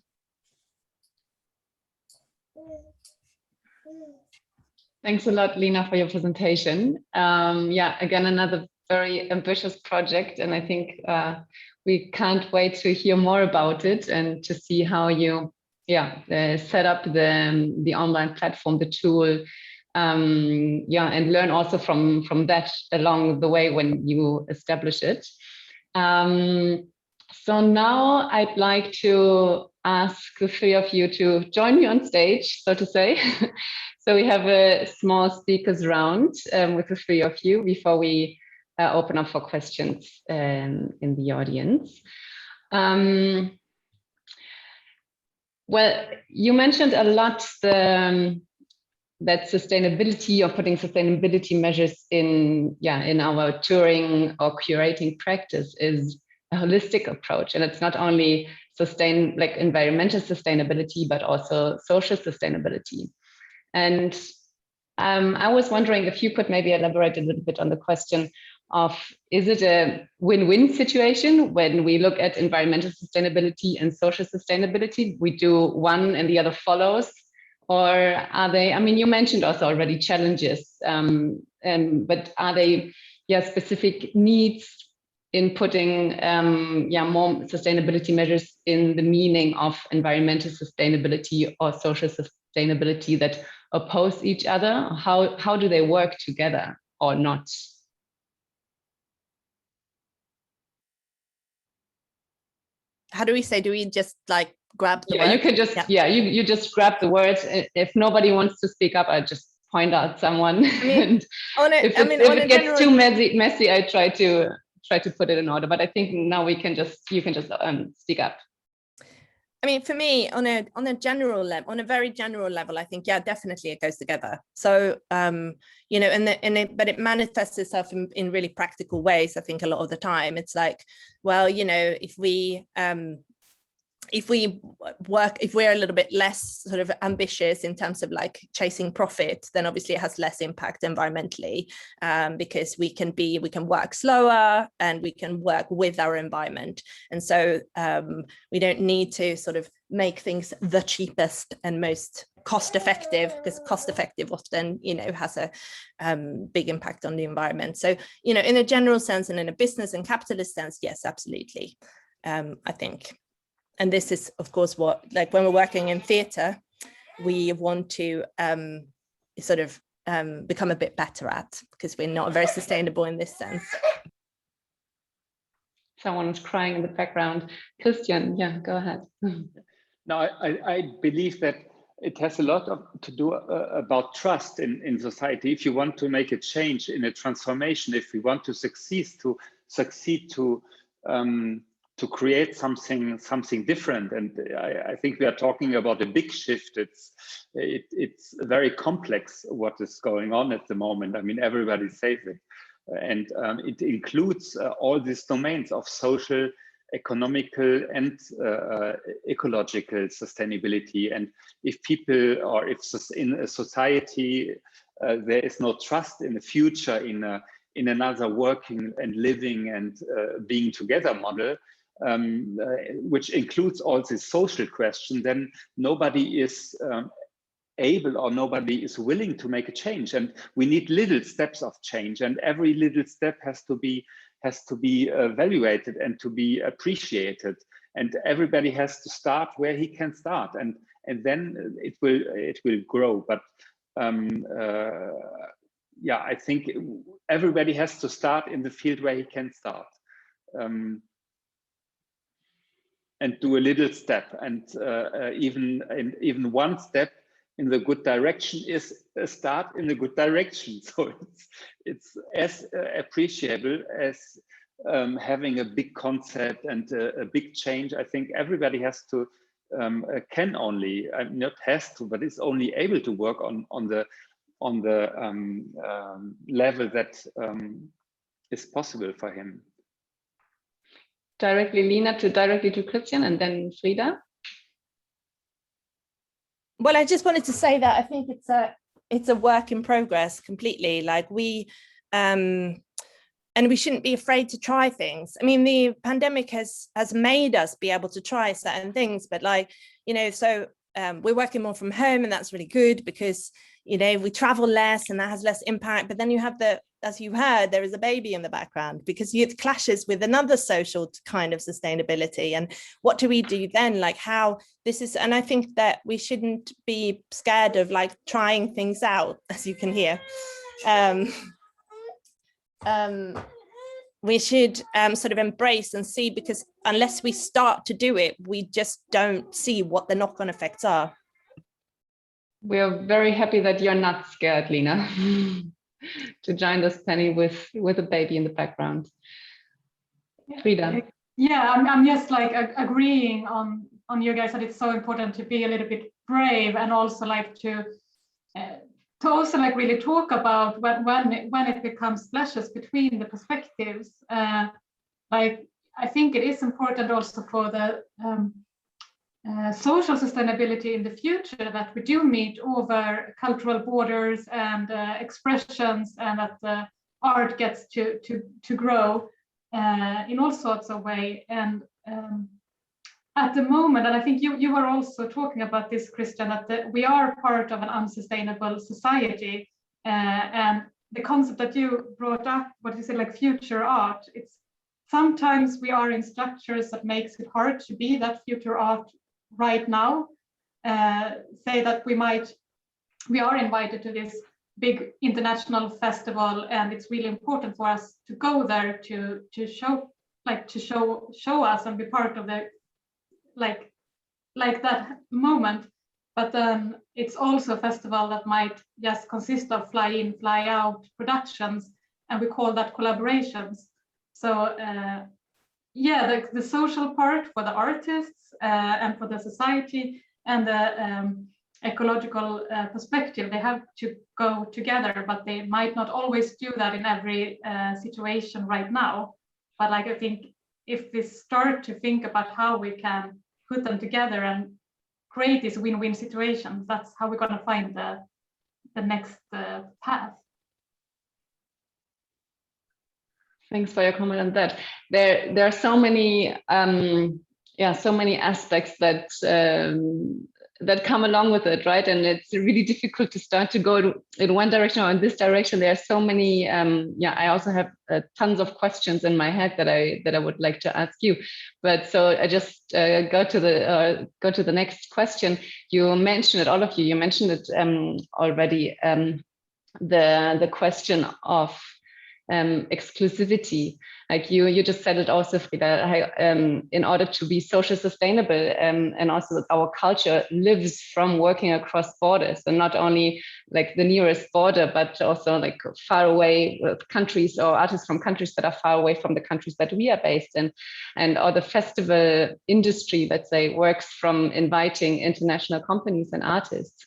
C: Thanks a lot, Lina, for your presentation. Again, another very ambitious project, and I think we can't wait to hear more about it and to see how you set up the online platform, the tool, and learn also from that along the way when you establish it. So now I'd like to ask the 3 of you to join me on stage, so to say. So we have a small speakers round with the 3 of you before we open up for questions in the audience. Well, you mentioned a lot that sustainability, or putting sustainability measures in our touring or curating practice is a holistic approach, and it's not only environmental sustainability, but also social sustainability. And I was wondering if you could maybe elaborate a little bit on the question, is it a win-win situation when we look at environmental sustainability and social sustainability? We do one and the other follows, or are they? I mean, you mentioned also already challenges, but are they specific needs in putting more sustainability measures in the meaning of environmental sustainability or social sustainability that oppose each other? How do they work together or not?
F: How do we say? Do we just like grab the word?
C: You can just you just grab the words. If nobody wants to speak up, I just point out someone.
F: I mean, if
C: it gets too messy, I try to put it in order. But I think now you can just speak up.
F: I mean, for me, on a general level, on a very general level, I think, definitely it goes together. So, you know, but it manifests itself in really practical ways. I think a lot of the time it's like, well, you know, if we're a little bit less sort of ambitious in terms of like chasing profit, then obviously it has less impact environmentally, because we can work slower and we can work with our environment. And so we don't need to sort of make things the cheapest and most cost effective, because cost effective often, you know, has a big impact on the environment. So, you know, in a general sense and in a business and capitalist sense, yes, absolutely, I think. And this is, of course, what, like when we're working in theatre, we want to sort of become a bit better at, because we're not very sustainable in this sense.
C: Someone's crying in the background. Christian, go ahead.
E: No, I believe that it has a lot to do about trust in society. If you want to make a change in a transformation, if we want to succeed to create something different, and I think we are talking about a big shift. It's very complex what is going on at the moment. I mean, everybody says it, and it includes all these domains of social, economical, and ecological sustainability. And if people, or if in a society there is no trust in the future in another working and living and being together model, which includes all these social questions, then nobody is able or nobody is willing to make a change. And we need little steps of change, and every little step has to be evaluated and to be appreciated. And everybody has to start where he can start, and then it will grow. But I think everybody has to start in the field where he can start. And do a little step, and even one step in the good direction is a start in the good direction. So it's as appreciable as having a big concept and a big change. I think everybody has to, can only, not has to, but is only able to work on the level that is possible for him.
C: Directly Lina directly to Christian, and then Frida.
F: Well, I just wanted to say that I think it's a work in progress completely. Like and we shouldn't be afraid to try things. I mean, the pandemic has made us be able to try certain things, but like, you know, so we're working more from home, and that's really good because, you know, we travel less and that has less impact. But then you have as you heard, there is a baby in the background, because it clashes with another social kind of sustainability. And what do we do then? Like how this is, and I think that we shouldn't be scared of like trying things out, as you can hear. We should sort of embrace and see, because unless we start to do it, we just don't see what the knock-on effects are.
C: We are very happy that you're not scared, Lina, to join this Penny with a baby in the background. Frida.
A: Yeah, I'm just like agreeing on you guys that it's so important to be a little bit brave, and also like to also like really talk about when it becomes clashes between the perspectives. Like I think it is important also for the social sustainability in the future that we do meet over cultural borders and expressions, and that art gets to grow in all sorts of ways. And at the moment, and I think you were also talking about this, Christian, that we are part of an unsustainable society, and the concept that you brought up, what you said, like future art, it's sometimes we are in structures that makes it hard to be that future art right now. Say that we are invited to this big international festival, and it's really important for us to go there to show us and be part of the like that moment. But then it's also a festival that might just consist of fly in, fly out productions, and we call that collaborations. So yeah, the social part for the artists and for the society and the ecological perspective, they have to go together, but they might not always do that in every situation right now. But like, I think if we start to think about how we can put them together and create this win-win situation, that's how we're going to find the next path.
C: Thanks for your comment on that. There are so many so many aspects that that come along with it, right? And it's really difficult to start to go in one direction or in this direction. There are so many. I also have tons of questions in my head that I would like to ask you. But so I just go to the next question. You mentioned it, all of you. You mentioned it already. The question of exclusivity, like you just said it also, Frida, in order to be social sustainable, and also that our culture lives from working across borders, and not only like the nearest border, but also like far away with countries or artists from countries that are far away from the countries that we are based in. And or the festival industry, let's say, works from inviting international companies and artists,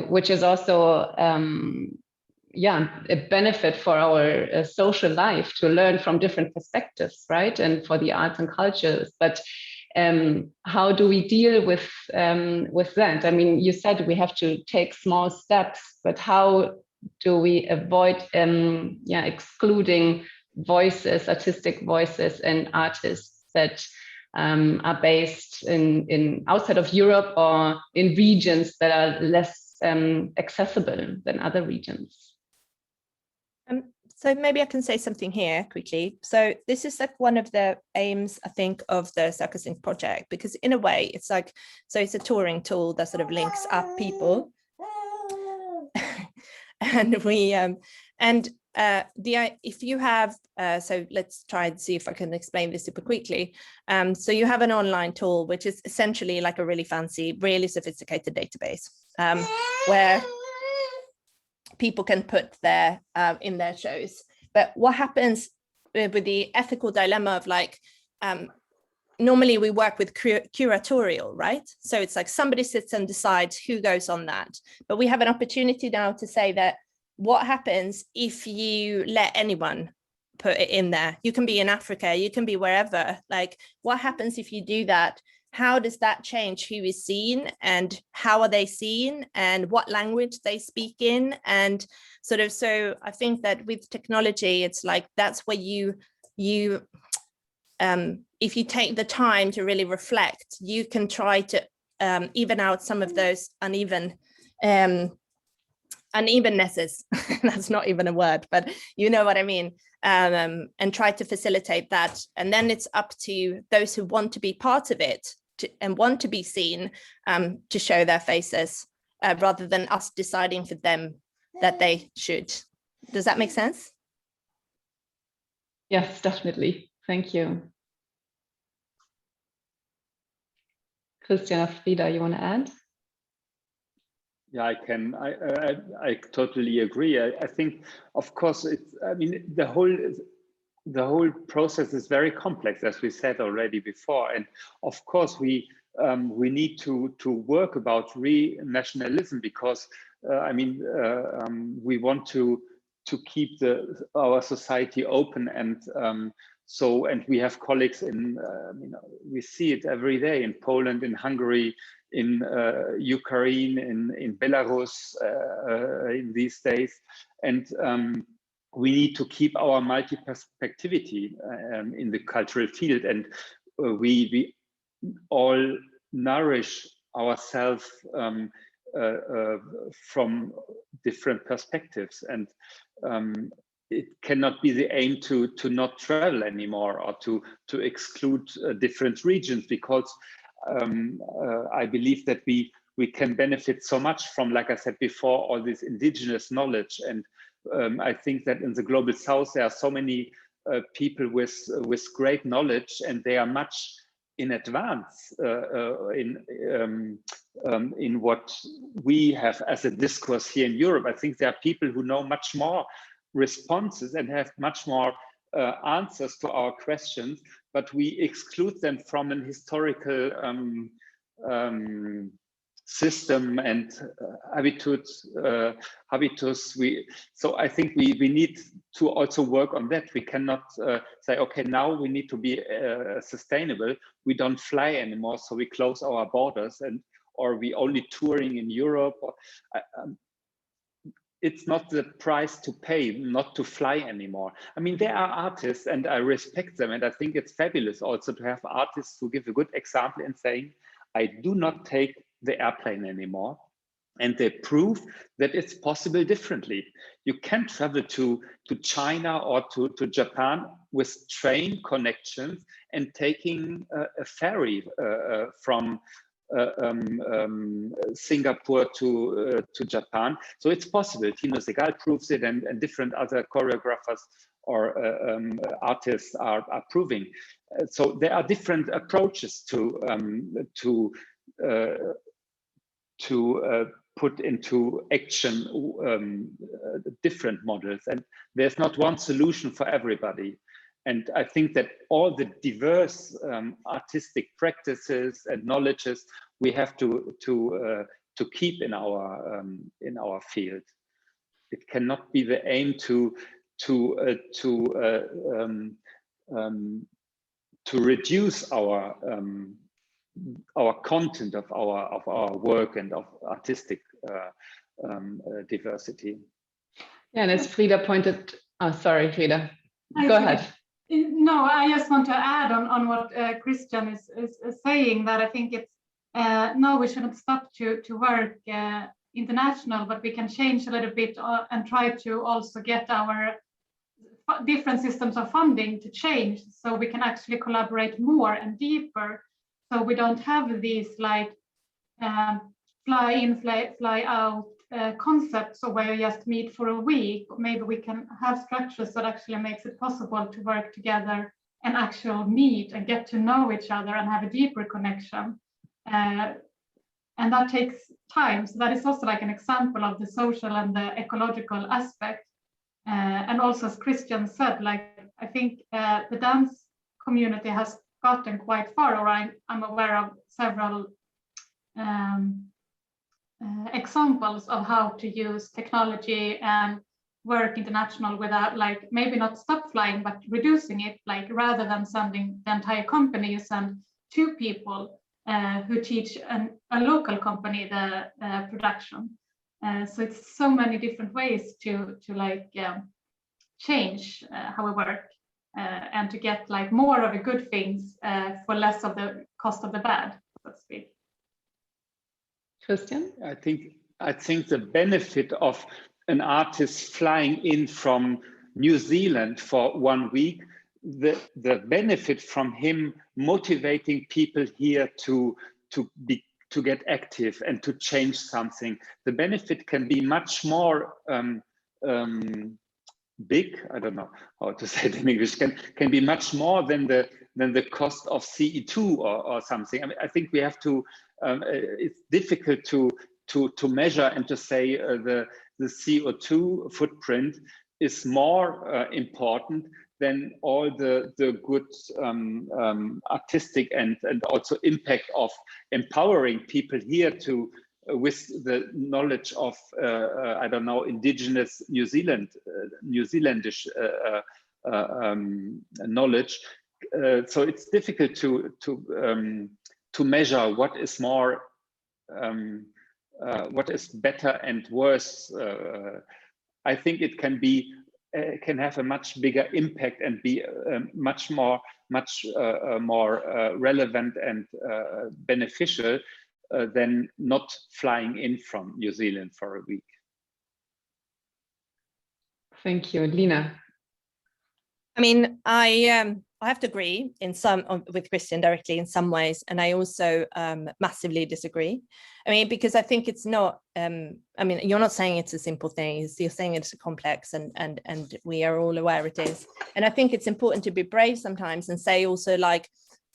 C: which is also a benefit for our social life, to learn from different perspectives, right? And for the arts and cultures. But how do we deal with that? I mean, you said we have to take small steps, but how do we avoid excluding voices, artistic voices, and artists that are based in outside of Europe or in regions that are less accessible than other regions?
F: So maybe I can say something here quickly. So this is like one of the aims, I think, of the Circus Link project, because in a way it's like, so it's a touring tool that sort of links up people. And we if you have so let's try and see if I can explain this super quickly. So you have an online tool, which is essentially like a really fancy, really sophisticated database, where people can put their in their shows. But what happens with the ethical dilemma of like, normally we work with curatorial, right? So it's like somebody sits and decides who goes on that. But we have an opportunity now to say that what happens if you let anyone put it in there? You can be in Africa, you can be wherever. Like, what happens if you do that? How does that change who is seen, and how are they seen, and what language they speak in? And sort of, so I think that with technology, it's like, that's where you if you take the time to really reflect, you can try to even out some of those unevenness. That's not even a word, but you know what I mean. And try to facilitate that. And then it's up to those who want to be part of it and want to be seen, to show their faces, rather than us deciding for them that they should. Does that make sense?
C: Yes, definitely. Thank you. Christian, Frida, you want to add?
E: Yeah, I can. I totally agree. I think, of course, it's. I mean, the whole process is very complex, as we said already before, and of course we need to work about re-nationalism, because I mean, we want to keep our society open, and and we have colleagues in. We see it every day in Poland, in Hungary, in Ukraine, in Belarus in these days, and we need to keep our multi-perspectivity in the cultural field, and we all nourish ourselves from different perspectives, and it cannot be the aim to not travel anymore or to exclude different regions, because I believe that we can benefit so much from, like I said before, all this indigenous knowledge. And I think that in the global south there are so many people with great knowledge, and they are much in advance in what we have as a discourse here in Europe. I think there are people who know much more responses and have much more answers to our questions, but we exclude them from an historical system and habitus. So I think we need to also work on that. We cannot say, okay, now we need to be sustainable. We don't fly anymore, so we close our borders, or we only touring in Europe. It's not the price to pay not to fly anymore. I mean, there are artists, and I respect them, and I think it's fabulous also to have artists who give a good example in saying, I do not take the airplane anymore, and they prove that it's possible differently. You can travel to China or to Japan with train connections and taking a ferry from Singapore to Japan. So it's possible. Tino Segal proves it, and different other choreographers or artists are proving. So there are different approaches to put into action different models, and there's not one solution for everybody. And I think that all the diverse artistic practices and knowledges we have to keep in our field. It cannot be the aim to reduce our content of our work and of artistic diversity.
C: Yeah, and as Frida pointed, oh, sorry, Frida, go ahead.
A: No, I just want to add on what Christian is saying, that I think it's no, we shouldn't stop to work international, but we can change a little bit and try to also get our different systems of funding to change, so we can actually collaborate more and deeper. So we don't have these like fly in, fly out concepts, or where you just meet for a week. Maybe we can have structures that actually makes it possible to work together and actually meet and get to know each other and have a deeper connection. And that takes time. So that is also like an example of the social and the ecological aspect. And also, as Christian said, like I think the dance community has gotten quite far, or I'm aware of several examples of how to use technology and work international without, like, maybe not stop flying, but reducing it, like rather than sending the entire companies and 2 people who teach a local company the production. So it's so many different ways to like change how we work and to get like more of the good things for less of the cost of the bad, so to speak.
C: Christian?
E: I think the benefit of an artist flying in from New Zealand for 1 week, the benefit from him motivating people here to get active and to change something, the benefit can be much more big. I don't know how to say it in English. Can be much more than the cost of CE2 or something. I mean, I think we have to. It's difficult to measure and to say the CO2 footprint is more important than all the good artistic and also impact of empowering people here to with the knowledge of I don't know, indigenous New-Zealandish knowledge. So it's difficult to measure what is more, what is better and worse. I think it can be can have a much bigger impact and be much more relevant and beneficial than not flying in from New Zealand for a week.
C: Thank you, Lina.
F: I mean, I have to agree with Christian directly in some ways, and I also massively disagree. I mean, because I think it's not. I mean, you're not saying it's a simple thing. You're saying it's complex, and we are all aware it is. And I think it's important to be brave sometimes and say also, like,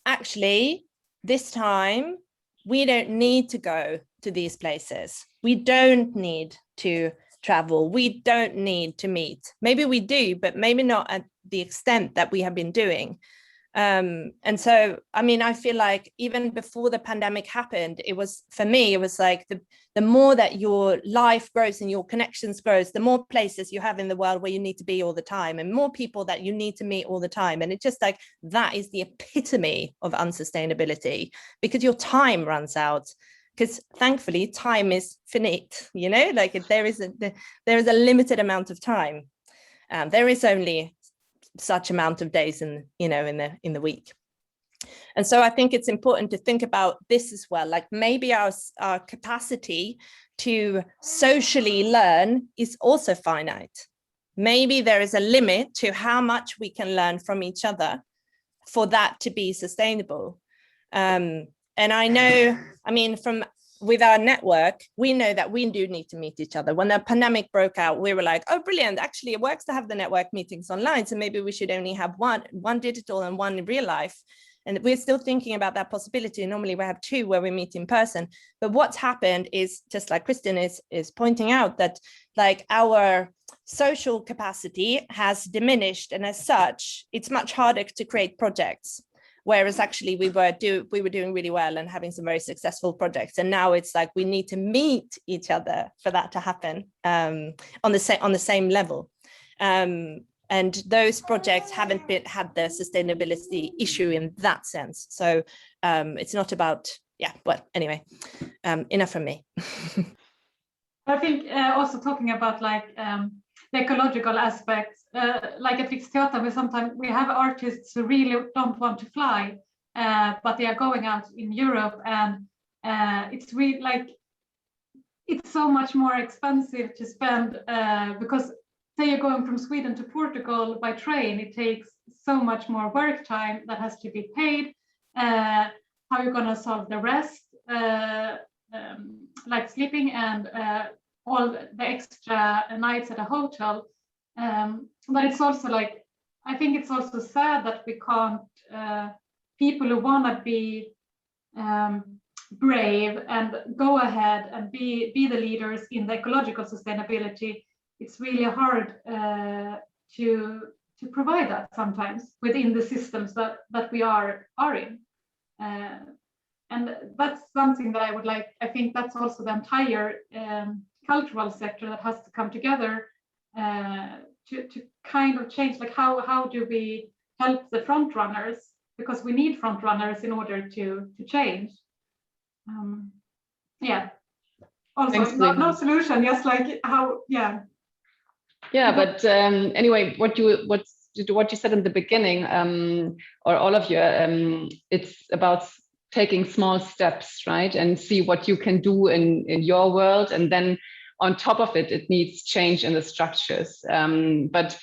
F: actually, this time we don't need to go to these places. We don't need to travel. We don't need to meet. Maybe we do, but maybe not at the extent that we have been doing. And so, I mean, I feel like even before the pandemic happened, it was, for me, it was like the more that your life grows and your connections grows, the more places you have in the world where you need to be all the time and more people that you need to meet all the time. And it's just like, that is the epitome of unsustainability, because your time runs out. Because thankfully time is finite, you know, like there is a limited amount of time. There is only such amount of days in the week. And so I think it's important to think about this as well. Like maybe our capacity to socially learn is also finite. Maybe there is a limit to how much we can learn from each other for that to be sustainable. And I know, I mean, with our network, we know that we do need to meet each other. When the pandemic broke out, we were like, oh, brilliant. Actually, it works to have the network meetings online. So maybe we should only have one digital and one in real life. And we're still thinking about that possibility. Normally we have two where we meet in person. But what's happened is, just like Kristen is pointing out, that like our social capacity has diminished. And as such, it's much harder to create projects. Whereas actually we were doing really well and having some very successful projects. And now it's like we need to meet each other for that to happen on the same level. And those projects haven't had the sustainability issue in that sense. So it's not about, yeah, well, anyway, enough from me.
A: I think also talking about like the ecological aspects, like at Riksteatern, we have artists who really don't want to fly, but they are going out in Europe, and it's really like, it's so much more expensive to spend because say you're going from Sweden to Portugal by train, it takes so much more work time that has to be paid. How you're going to solve the rest, like sleeping and all the extra nights at a hotel. But it's also like, I think it's also sad that we can't, people who want to be brave and go ahead and be the leaders in the ecological sustainability, it's really hard to provide that sometimes within the systems that we are in. And that's something that I would like, I think that's also the entire cultural sector that has to come together to kind of change, like how do we help the front runners, because we need front runners in order to change. Yeah, also no solution, just like how, yeah.
C: Yeah, but anyway, what you said in the beginning, or all of you, it's about taking small steps, right? And see what you can do in your world. And then on top of it, it needs change in the structures. But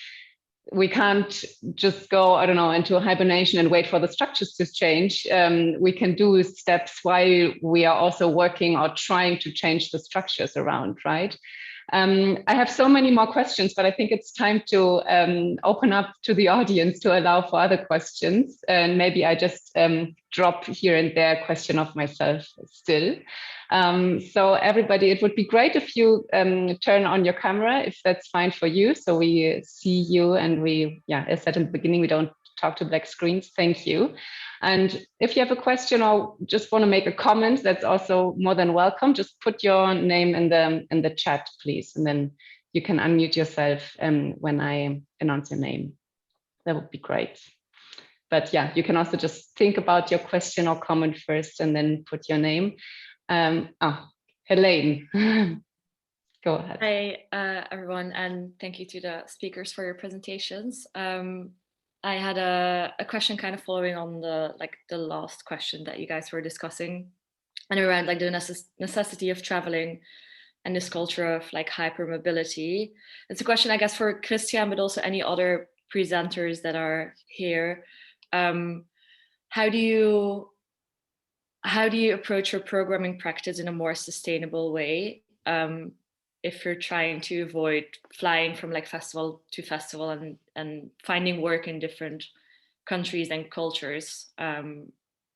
C: we can't just go, I don't know, into hibernation and wait for the structures to change. We can do steps while we are also working or trying to change the structures around, right? I have so many more questions, but I think it's time to open up to the audience to allow for other questions. And maybe I just drop here and there a question of myself still. So everybody, it would be great if you turn on your camera, if that's fine for you, so we see you, and we, yeah, as said in the beginning, we don't talk to black screens. Thank you. And if you have a question or just want to make a comment, that's also more than welcome. Just put your name in the chat, please, and then you can unmute yourself when I announce your name. That would be great. But yeah, you can also just think about your question or comment first and then put your name. Helene. Go ahead.
G: Hi, everyone, and thank you to the speakers for your presentations. I had a question kind of following on the last question that you guys were discussing, and around like the necessity of traveling and this culture of like hypermobility. It's a question, I guess, for Christian, but also any other presenters that are here. How do you approach your programming practice in a more sustainable way? If you're trying to avoid flying from like festival to festival and finding work in different countries and cultures.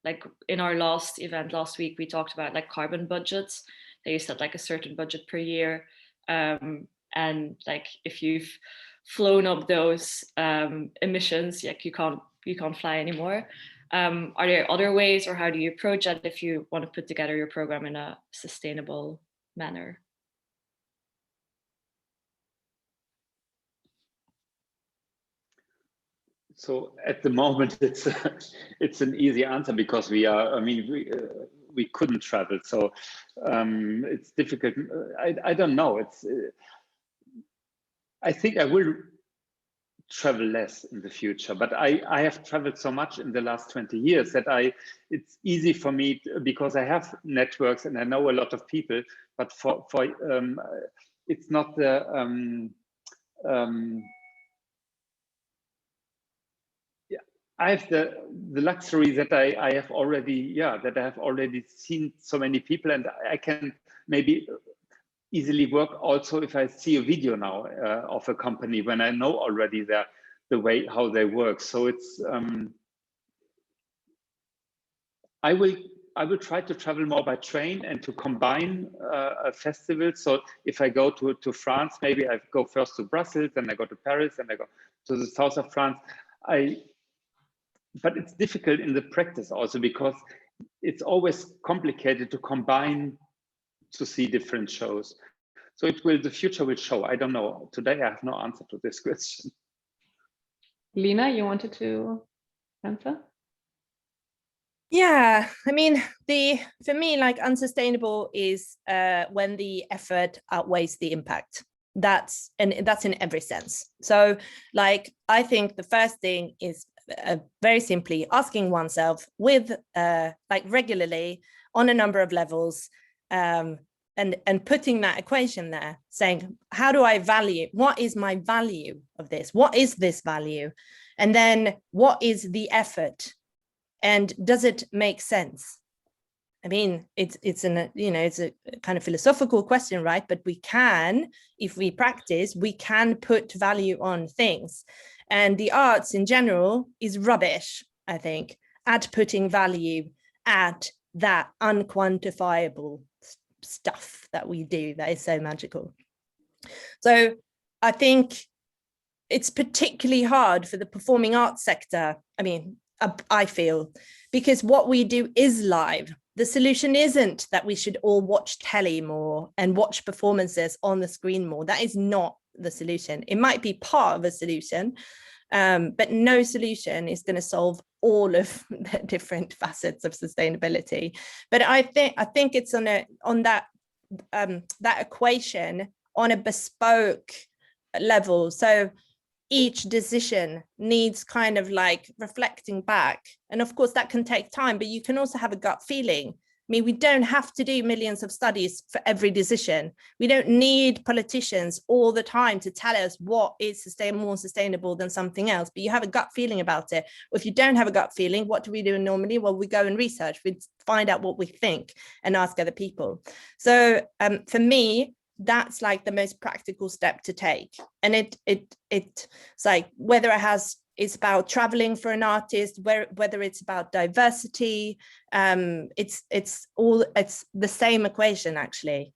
G: Like in our last event last week, we talked about like carbon budgets. That you set like a certain budget per year. And like if you've flown up those emissions, like you can't fly anymore. Are there other ways, or how do you approach that if you want to put together your program in a sustainable manner?
E: So at the moment, it's an easy answer because we couldn't travel, so it's difficult. I don't know. I think I will travel less in the future, but I have traveled so much in the last 20 years that it's easy for me because I have networks and I know a lot of people. But for it's not the I have the luxury that I have already seen so many people, and I can maybe easily work also if I see a video now of a company when I know already the way how they work. So it's I will try to travel more by train and to combine a festival. So if I go to France, maybe I go first to Brussels, then I go to Paris, and I go to the south of France. But it's difficult in the practice also because it's always complicated to combine to see different shows. So the future will show. I don't know. Today I have no answer to this question.
C: Lina, you wanted to answer?
F: Yeah, I mean, for me, like unsustainable is when the effort outweighs the impact. That's in every sense. So like, I think the first thing is very simply asking oneself with like regularly on a number of levels, and putting that equation there, saying, how do I value? What is my value of this? What is this value? And then what is the effort? And does it make sense? I mean, it's a kind of philosophical question, right? But we can, if we practice, we can put value on things. And the arts in general is rubbish, I think, at putting value at that unquantifiable stuff that we do that is so magical. So I think it's particularly hard for the performing arts sector. I mean, I feel, because what we do is live. The solution isn't that we should all watch telly more and watch performances on the screen more. That is not the solution. It might be part of a solution, but no solution is going to solve all of the different facets of sustainability. But I think it's on that equation on a bespoke level. So each decision needs kind of like reflecting back. And of course that can take time, but you can also have a gut feeling. I mean, we don't have to do millions of studies for every decision. We don't need politicians all the time to tell us what is more sustainable than something else, but you have a gut feeling about it. Or if you don't have a gut feeling, what do we do normally? Well, we go and research, we find out what we think and ask other people. So for me, that's like the most practical step to take. And it's like whether it's about traveling for an artist, whether it's about diversity, it's the same equation actually.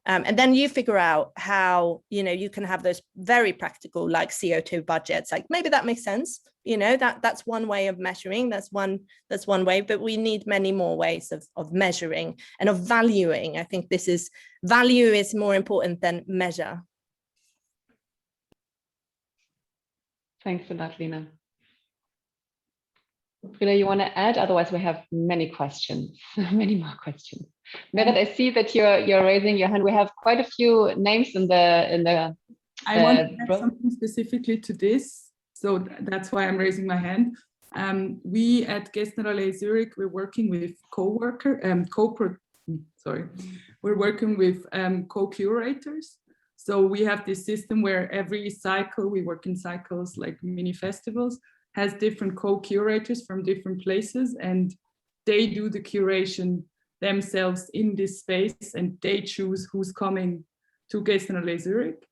F: And then you figure out how, you can have those very practical, like CO2 budgets, like maybe that makes sense. That's one way of measuring, that's one way, but we need many more ways of measuring and of valuing. I think value is more important than measure.
C: Thanks for that, Lina. Frida, you want to add? Otherwise, we have many questions, many more questions. Merit, I see that you're raising your hand. We have quite a few names in the.
H: I want to add something specifically to this, so that's why I'm raising my hand. We at Gästenrelais Zurich, we're working with we're working with co-curators. So we have this system where every cycle, we work in cycles like mini festivals, has different co-curators from different places, and they do the curation themselves in this space, and they choose who's coming to Gästenrelais Zurich.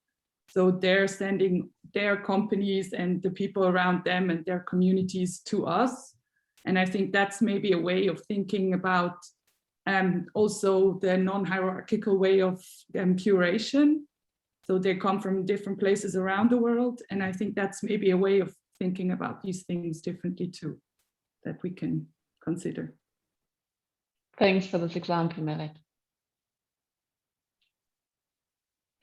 H: So they're sending their companies and the people around them and their communities to us. And I think that's maybe a way of thinking about also the non-hierarchical way of curation. So they come from different places around the world. And I think that's maybe a way of thinking about these things differently too, that we can consider.
C: Thanks for this example, Merit.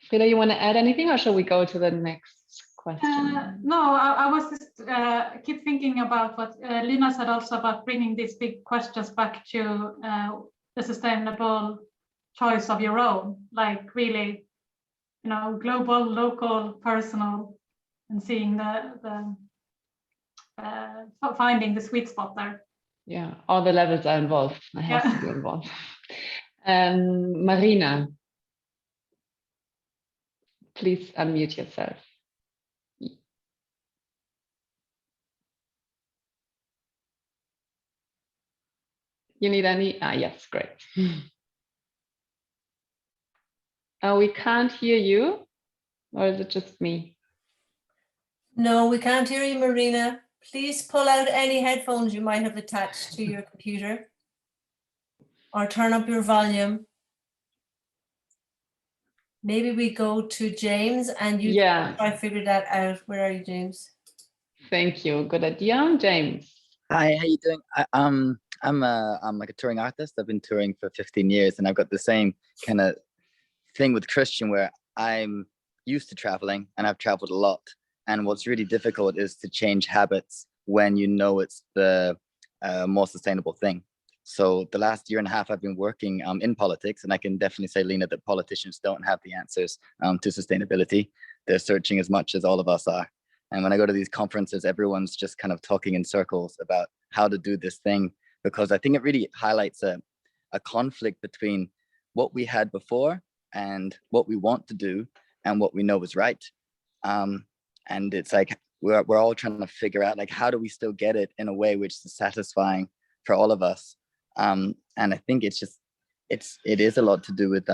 C: Frida, you want to add anything, or shall we go to the next question?
A: No, I was just keep thinking about what Lina said also about bringing these big questions back to the sustainable choice of your own, like really, global, local, personal, and seeing the finding the sweet spot there.
C: Yeah, all the levels are involved. I have to be involved. Marina, please unmute yourself. You need any? Yes, great. We can't hear you, or is it just me?
I: No, we can't hear you, Marina. Please pull out any headphones you might have attached to your computer, or turn up your volume. Maybe we go to James and you try to figure that out. Where are you, James?
C: Thank you. Good idea, James.
J: Hi, how you doing? I'm like a touring artist. I've been touring for 15 years, and I've got the same kind of thing with Christian, where I'm used to traveling and I've traveled a lot. And what's really difficult is to change habits when you know it's the more sustainable thing. So the last year and a half, I've been working in politics, and I can definitely say, Lina, that politicians don't have the answers to sustainability. They're searching as much as all of us are. And when I go to these conferences, everyone's just kind of talking in circles about how to do this thing, because I think it really highlights a conflict between what we had before and what we want to do and what we know is right. And it's like we're all trying to figure out, like, how do we still get it in a way which is satisfying for all of us. And I think it is a lot to do with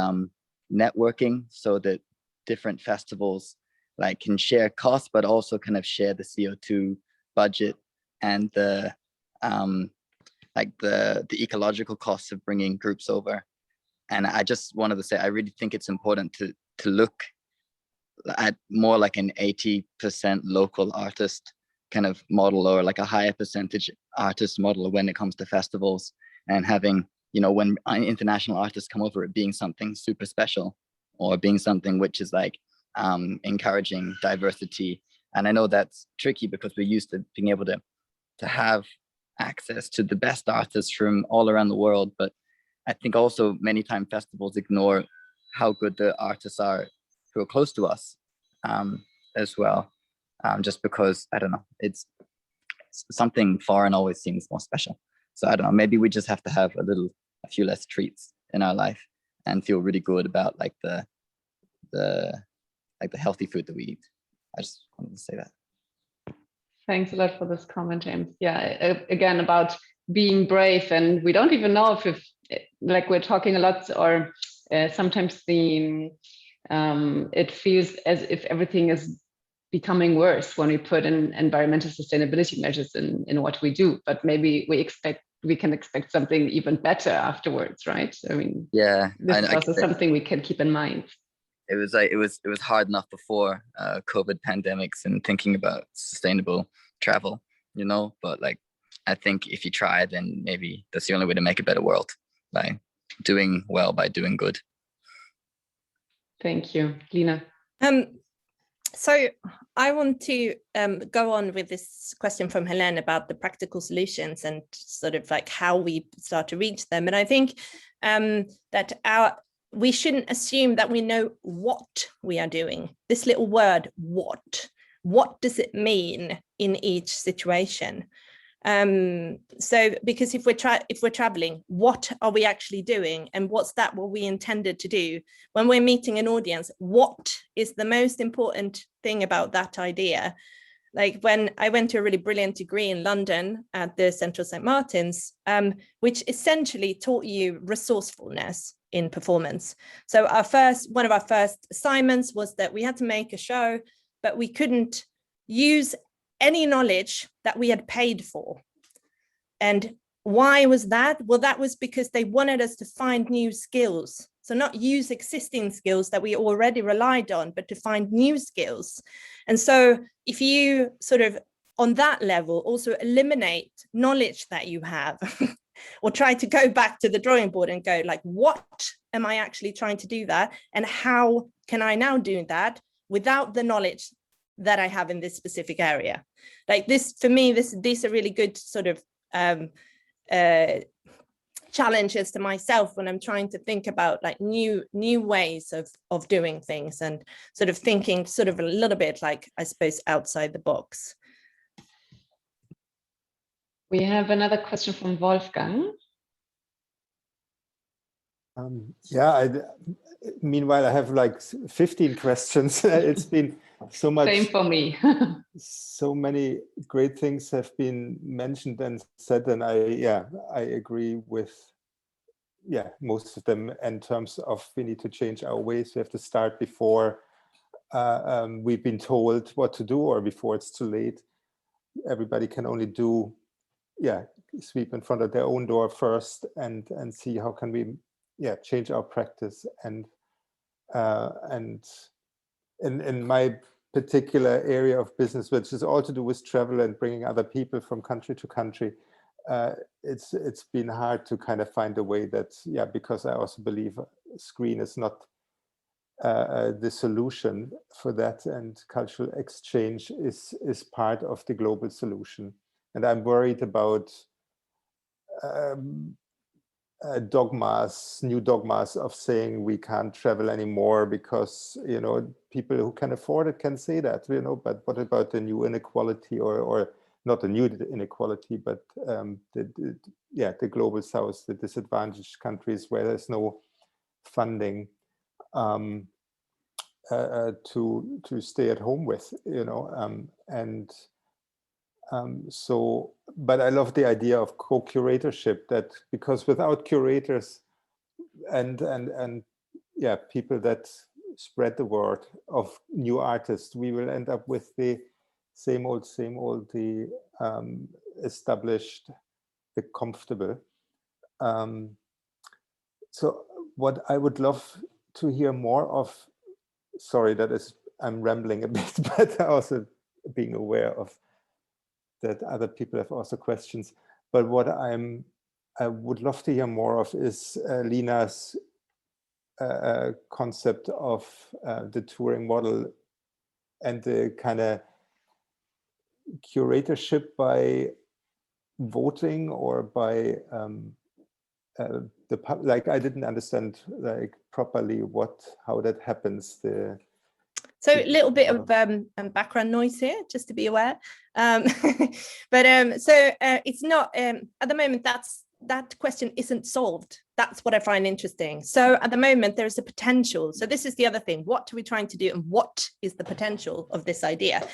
J: networking, so that different festivals like can share costs, but also kind of share the CO2 budget and the ecological costs of bringing groups over. And I just wanted to say, I really think it's important to look at more like an 80% local artist kind of model, or like a higher percentage artist model when it comes to festivals, and having, when international artists come over, it being something super special, or being something which is like encouraging diversity. And I know that's tricky because we're used to being able to have access to the best artists from all around the world. But I think also many times festivals ignore how good the artists are who are close to us as well. Just because, I don't know, it's something foreign always seems more special. So I don't know, maybe we just have to have a few less treats in our life and feel really good about like the healthy food that we eat. I just wanted to say that.
C: Thanks a lot for this comment, James. Yeah, again, about being brave, and we don't even know if like we're talking a lot, or sometimes it feels as if everything is becoming worse when we put in environmental sustainability measures in what we do. But maybe we can expect something even better afterwards, right? I mean,
J: yeah,
C: this is also something we can keep in mind.
J: It was like it was hard enough before COVID pandemics and thinking about sustainable travel, but like I think if you try, then maybe that's the only way to make a better world, by doing well, by doing good.
C: Thank you, Lina.
F: So I want to go on with this question from Helene about the practical solutions and sort of like how we start to reach them. And I think that we shouldn't assume that we know what we are doing. This little word, what does it mean in each situation? So because if we're traveling, what are we actually doing, and what's that what we intended to do? When we're meeting an audience, what is the most important thing about that idea? Like when I went to a really brilliant degree in London at the Central St. Martin's, which essentially taught you resourcefulness in performance. So one of our first assignments was that we had to make a show, but we couldn't use any knowledge that we had paid for. And why was that? Well, that was because they wanted us to find new skills. So not use existing skills that we already relied on, but to find new skills. And so if you sort of on that level also eliminate knowledge that you have, or try to go back to the drawing board and go like, what am I actually trying to do that? And how can I now do that without the knowledge that I have in this specific area? Like this, for me, these are really good sort of challenges to myself when I'm trying to think about like new ways of doing things, and sort of thinking sort of a little bit like, I suppose, outside the box.
C: We have another question from Wolfgang.
K: Meanwhile, I have like 15 questions. It's been so much.
C: Same for me.
K: So many great things have been mentioned and said, and I agree with most of them in terms of we need to change our ways. We have to start before we've been told what to do, or before it's too late. Everybody can only do sweep in front of their own door first, and see how can we change our practice. And in my particular area of business, which is all to do with travel and bringing other people from country to country, it's been hard to kind of find a way that, because I also believe screen is not the solution for that, and cultural exchange is part of the global solution. And I'm worried about new dogmas of saying we can't travel anymore because, people who can afford it can say that, but what about the new inequality, or not the new inequality, but the global south, the disadvantaged countries where there's no funding to stay at home with, but I love the idea of co-curatorship, that because without curators and people that spread the word of new artists, we will end up with the same old, the established, the comfortable. So what I would love to hear more of, sorry, I'm rambling a bit, but also being aware of that other people have also questions. But what I would love to hear more of is Lina's concept of the touring model and the kind of curatorship by voting, or by like, I didn't understand like properly how that happens.
F: So a little bit of background noise here, just to be aware. It's not, at the moment, that question isn't solved. That's what I find interesting. So at the moment, there's a potential. So this is the other thing. What are we trying to do, and what is the potential of this idea?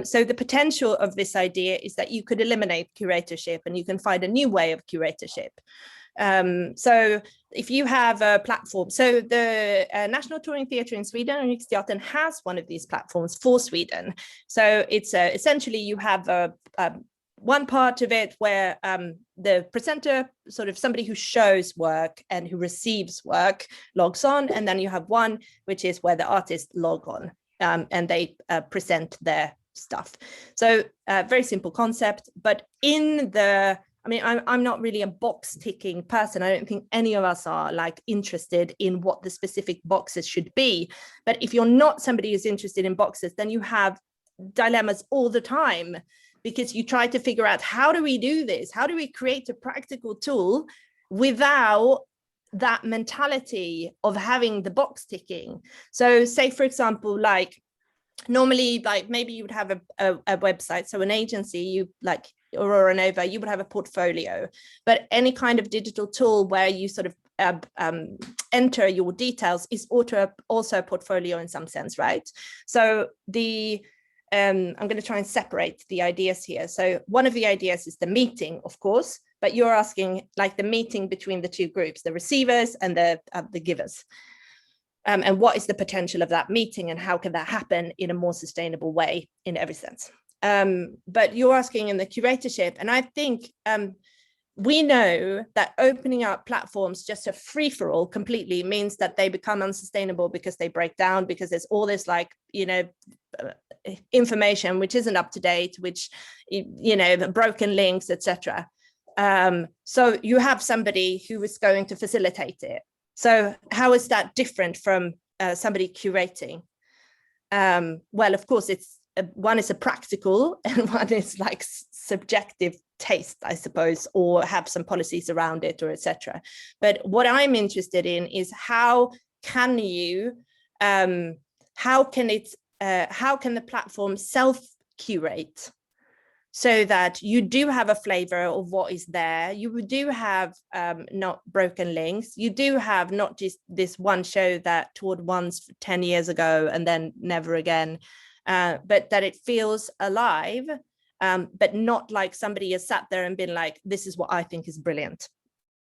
F: So the potential of this idea is that you could eliminate curatorship and you can find a new way of curatorship. So if you have a platform, so the National Touring Theatre in Sweden, Riksteatern, has one of these platforms for Sweden. So it's essentially you have one part of it where the presenter, sort of somebody who shows work and who receives work, logs on, and then you have one which is where the artists log on and they present their stuff. So very simple concept, but in the I mean, I'm not really a box ticking person. I don't think any of us are like interested in what the specific boxes should be. But if you're not somebody who's interested in boxes, then you have dilemmas all the time, because you try to figure out, how do we do this? How do we create a practical tool without that mentality of having the box ticking? So say, for example, like normally, like maybe you would have a website. So an agency, you like Aurora Nova, you would have a portfolio, but any kind of digital tool where you sort of enter your details is also a portfolio in some sense, right? So I'm going to try and separate the ideas here. So one of the ideas is the meeting, of course, but you're asking like the meeting between the two groups, the receivers and the givers. And what is the potential of that meeting, and how can that happen in a more sustainable way in every sense? But you're asking in the curatorship, and I think we know that opening up platforms just a free-for-all completely means that they become unsustainable, because they break down, because there's all this like, you know, information which isn't up to date, which, you know, broken links, etc. So you have somebody who is going to facilitate it. So how is that different from somebody curating? Well, of course, it's one is a practical and one is like subjective taste, I suppose, or have some policies around it, or etc. But what I'm interested in is how can you, how can the platform self-curate, so that you do have a flavor of what is there. You do have not broken links. You do have not just this one show that toured once 10 years ago and then never again, but that it feels alive, but not like somebody has sat there and been like, this is what I think is brilliant.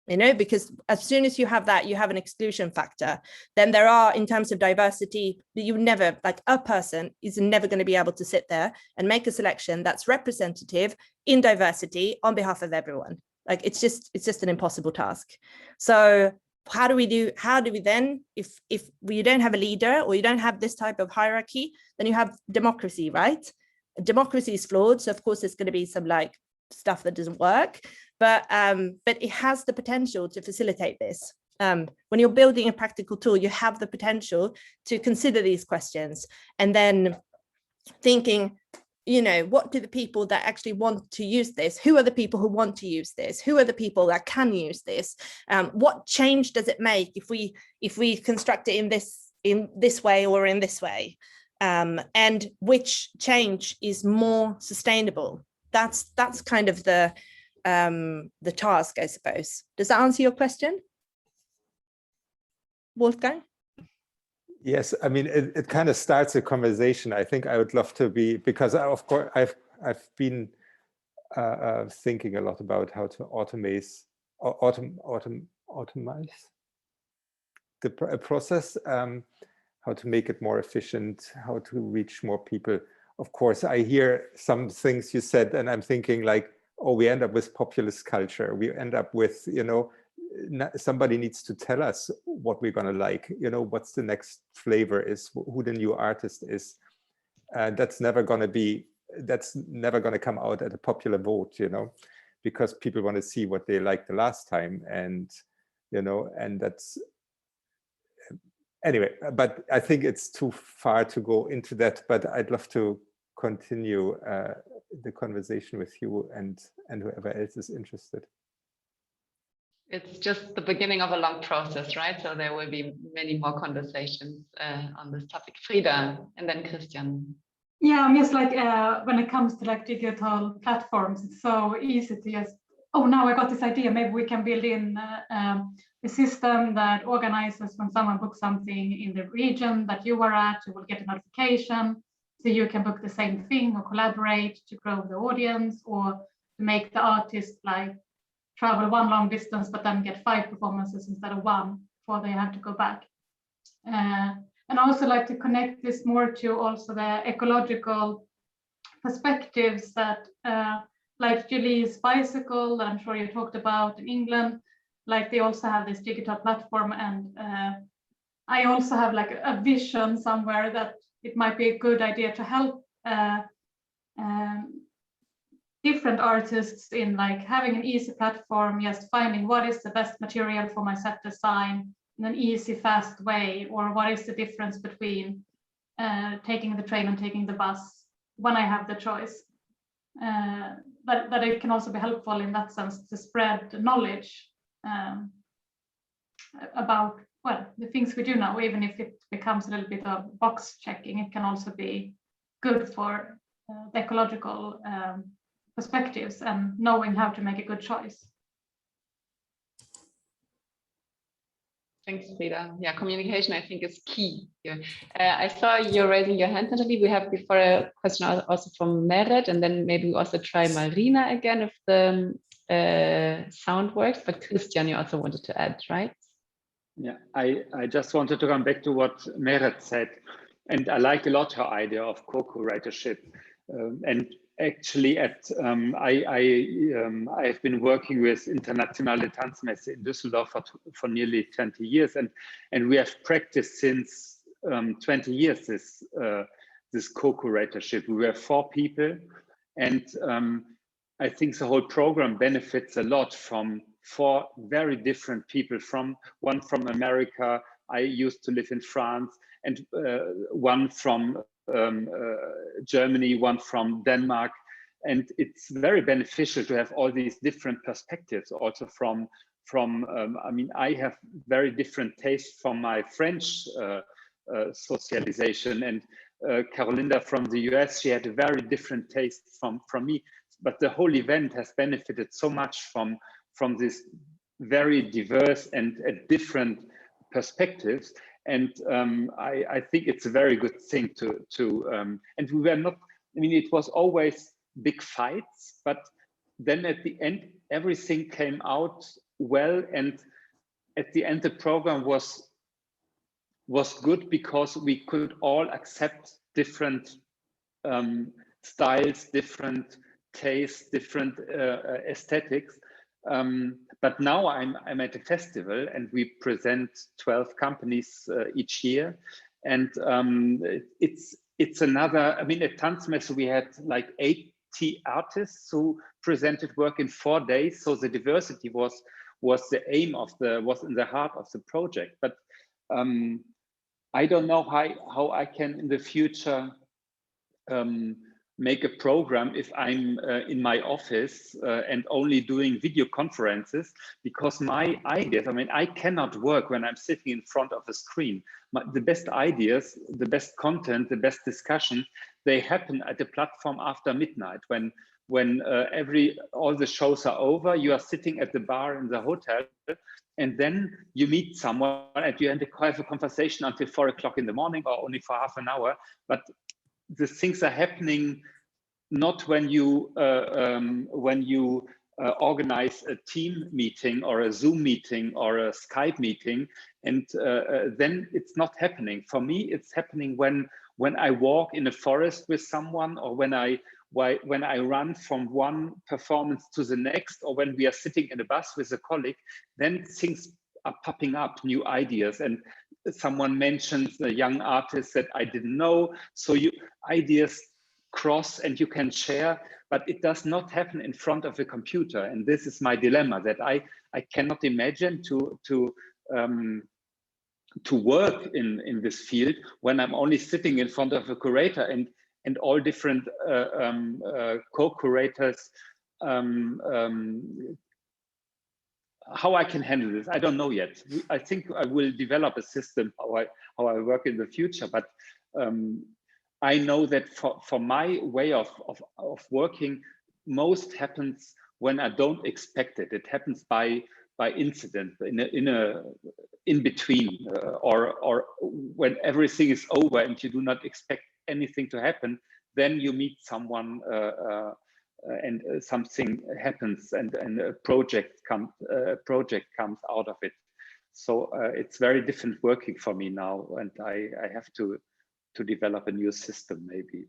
F: You know, because as soon as you have that, you have an exclusion factor. Then there are, in terms of diversity, you never, like a person is never going to be able to sit there and make a selection that's representative in diversity on behalf of everyone. Like it's just an impossible task. So how do we then, if you don't have a leader or you don't have this type of hierarchy, then you have democracy, right? Democracy is flawed. So of course there's going to be some like stuff that doesn't work. But it has the potential to facilitate this. When you're building a practical tool, you have the potential to consider these questions and then thinking, you know, what do the people that actually want to use this? Who are the people who want to use this? Who are the people that can use this? What change does it make if we construct it in this way or in this way? And which change is more sustainable? That's kind of the task, I suppose. Does that answer your question, Wolfgang?
K: Yes, I mean, it kind of starts a conversation. I think I would love to be, because of course I've been thinking a lot about how to automate the process, how to make it more efficient, how to reach more people. Of course, I hear some things you said, and I'm thinking like, oh, we end up with populist culture. We end up with, you know, somebody needs to tell us what we're going to like, you know, what's the next flavor is, who the new artist is. That's never going to come out at a popular vote, you know, because people want to see what they liked the last time. And, you know, and that's, anyway, but I think it's too far to go into that, but I'd love to continue the conversation with you and whoever else is interested.
C: It's just the beginning of a long process, right? So there will be many more conversations on this topic. Frida, and then Christian.
A: Yeah, I'm just like, when it comes to like digital platforms, it's so easy to just, oh, now I got this idea, maybe we can build in a system that organizes when someone books something in the region that you were at, you will get a notification. So you can book the same thing or collaborate to grow the audience, or to make the artist like travel one long distance, but then get 5 performances instead of 1 before they have to go back. And also like to connect this more to also the ecological perspectives that like Julie's bicycle, I'm sure you talked about in England, like they also have this digital platform. And I also have like a vision somewhere that it might be a good idea to help different artists in like having an easy platform, just finding what is the best material for my set design in an easy, fast way, or what is the difference between taking the train and taking the bus when I have the choice. But it can also be helpful in that sense to spread knowledge about, well, the things we do know, even if it becomes a little bit of box checking, it can also be good for the ecological perspectives and knowing how to make a good choice.
C: Thanks, Frida. Yeah, communication, I think, is key here. I saw you raising your hand, Natalie. We have before a question also from Meret, and then maybe we also try Marina again if the sound works. But Christian, you also wanted to add, right?
E: Yeah, I just wanted to come back to what Meret said. And I like a lot her idea of co-curatorship. And actually I've been working with Internationale Tanzmesse in Düsseldorf for nearly 20 years, and we have practiced since 20 years this co-curatorship. We were 4 people, and I think the whole program benefits a lot from 4 very different people, one from America. I used to live in France, and one from Germany, one from Denmark, and it's very beneficial to have all these different perspectives. Also from I mean, I have very different tastes from my French socialization, and Carolinda from the US, she had a very different taste from me. But the whole event has benefited so much from this very diverse and different perspectives. And I think it's a very good thing to and we were not, I mean, it was always big fights, but then at the end, everything came out well. And at the end, the program was good because we could all accept different styles, different tastes, different aesthetics. But now I'm at a festival, and we present 12 companies each year, and it's another. I mean, at Tanzmesse we had like 80 artists who presented work in 4 days. So the diversity was the aim was in the heart of the project. But I don't know how I can in the future make a program if I'm in my office and only doing video conferences, because my ideas, I mean, I cannot work when I'm sitting in front of a screen. The best ideas, the best content, the best discussion, they happen at the platform after midnight when all the shows are over. You are sitting at the bar in the hotel, and then you meet someone and you have a conversation until 4 o'clock in the morning, or only for half an hour. But the things are happening not when you organize a team meeting or a Zoom meeting or a Skype meeting, and then it's not happening. For me, it's happening when I walk in a forest with someone, or when I run from one performance to the next, or when we are sitting in a bus with a colleague. Then things are popping up, new ideas, and someone mentions a young artist that I didn't know. So ideas cross and you can share, but it does not happen in front of a computer. And this is my dilemma, that I cannot imagine to work in this field when I'm only sitting in front of a curator and all different co-curators. How I can handle this, I don't know yet. I think I will develop a system how I work in the future, but I know that for my way of working, most happens when I don't expect it. It happens by incident, in between, or when everything is over and you do not expect anything to happen. Then you meet someone and something happens, and a project comes out of it. So it's very different working for me now, and I have to develop a new system, maybe.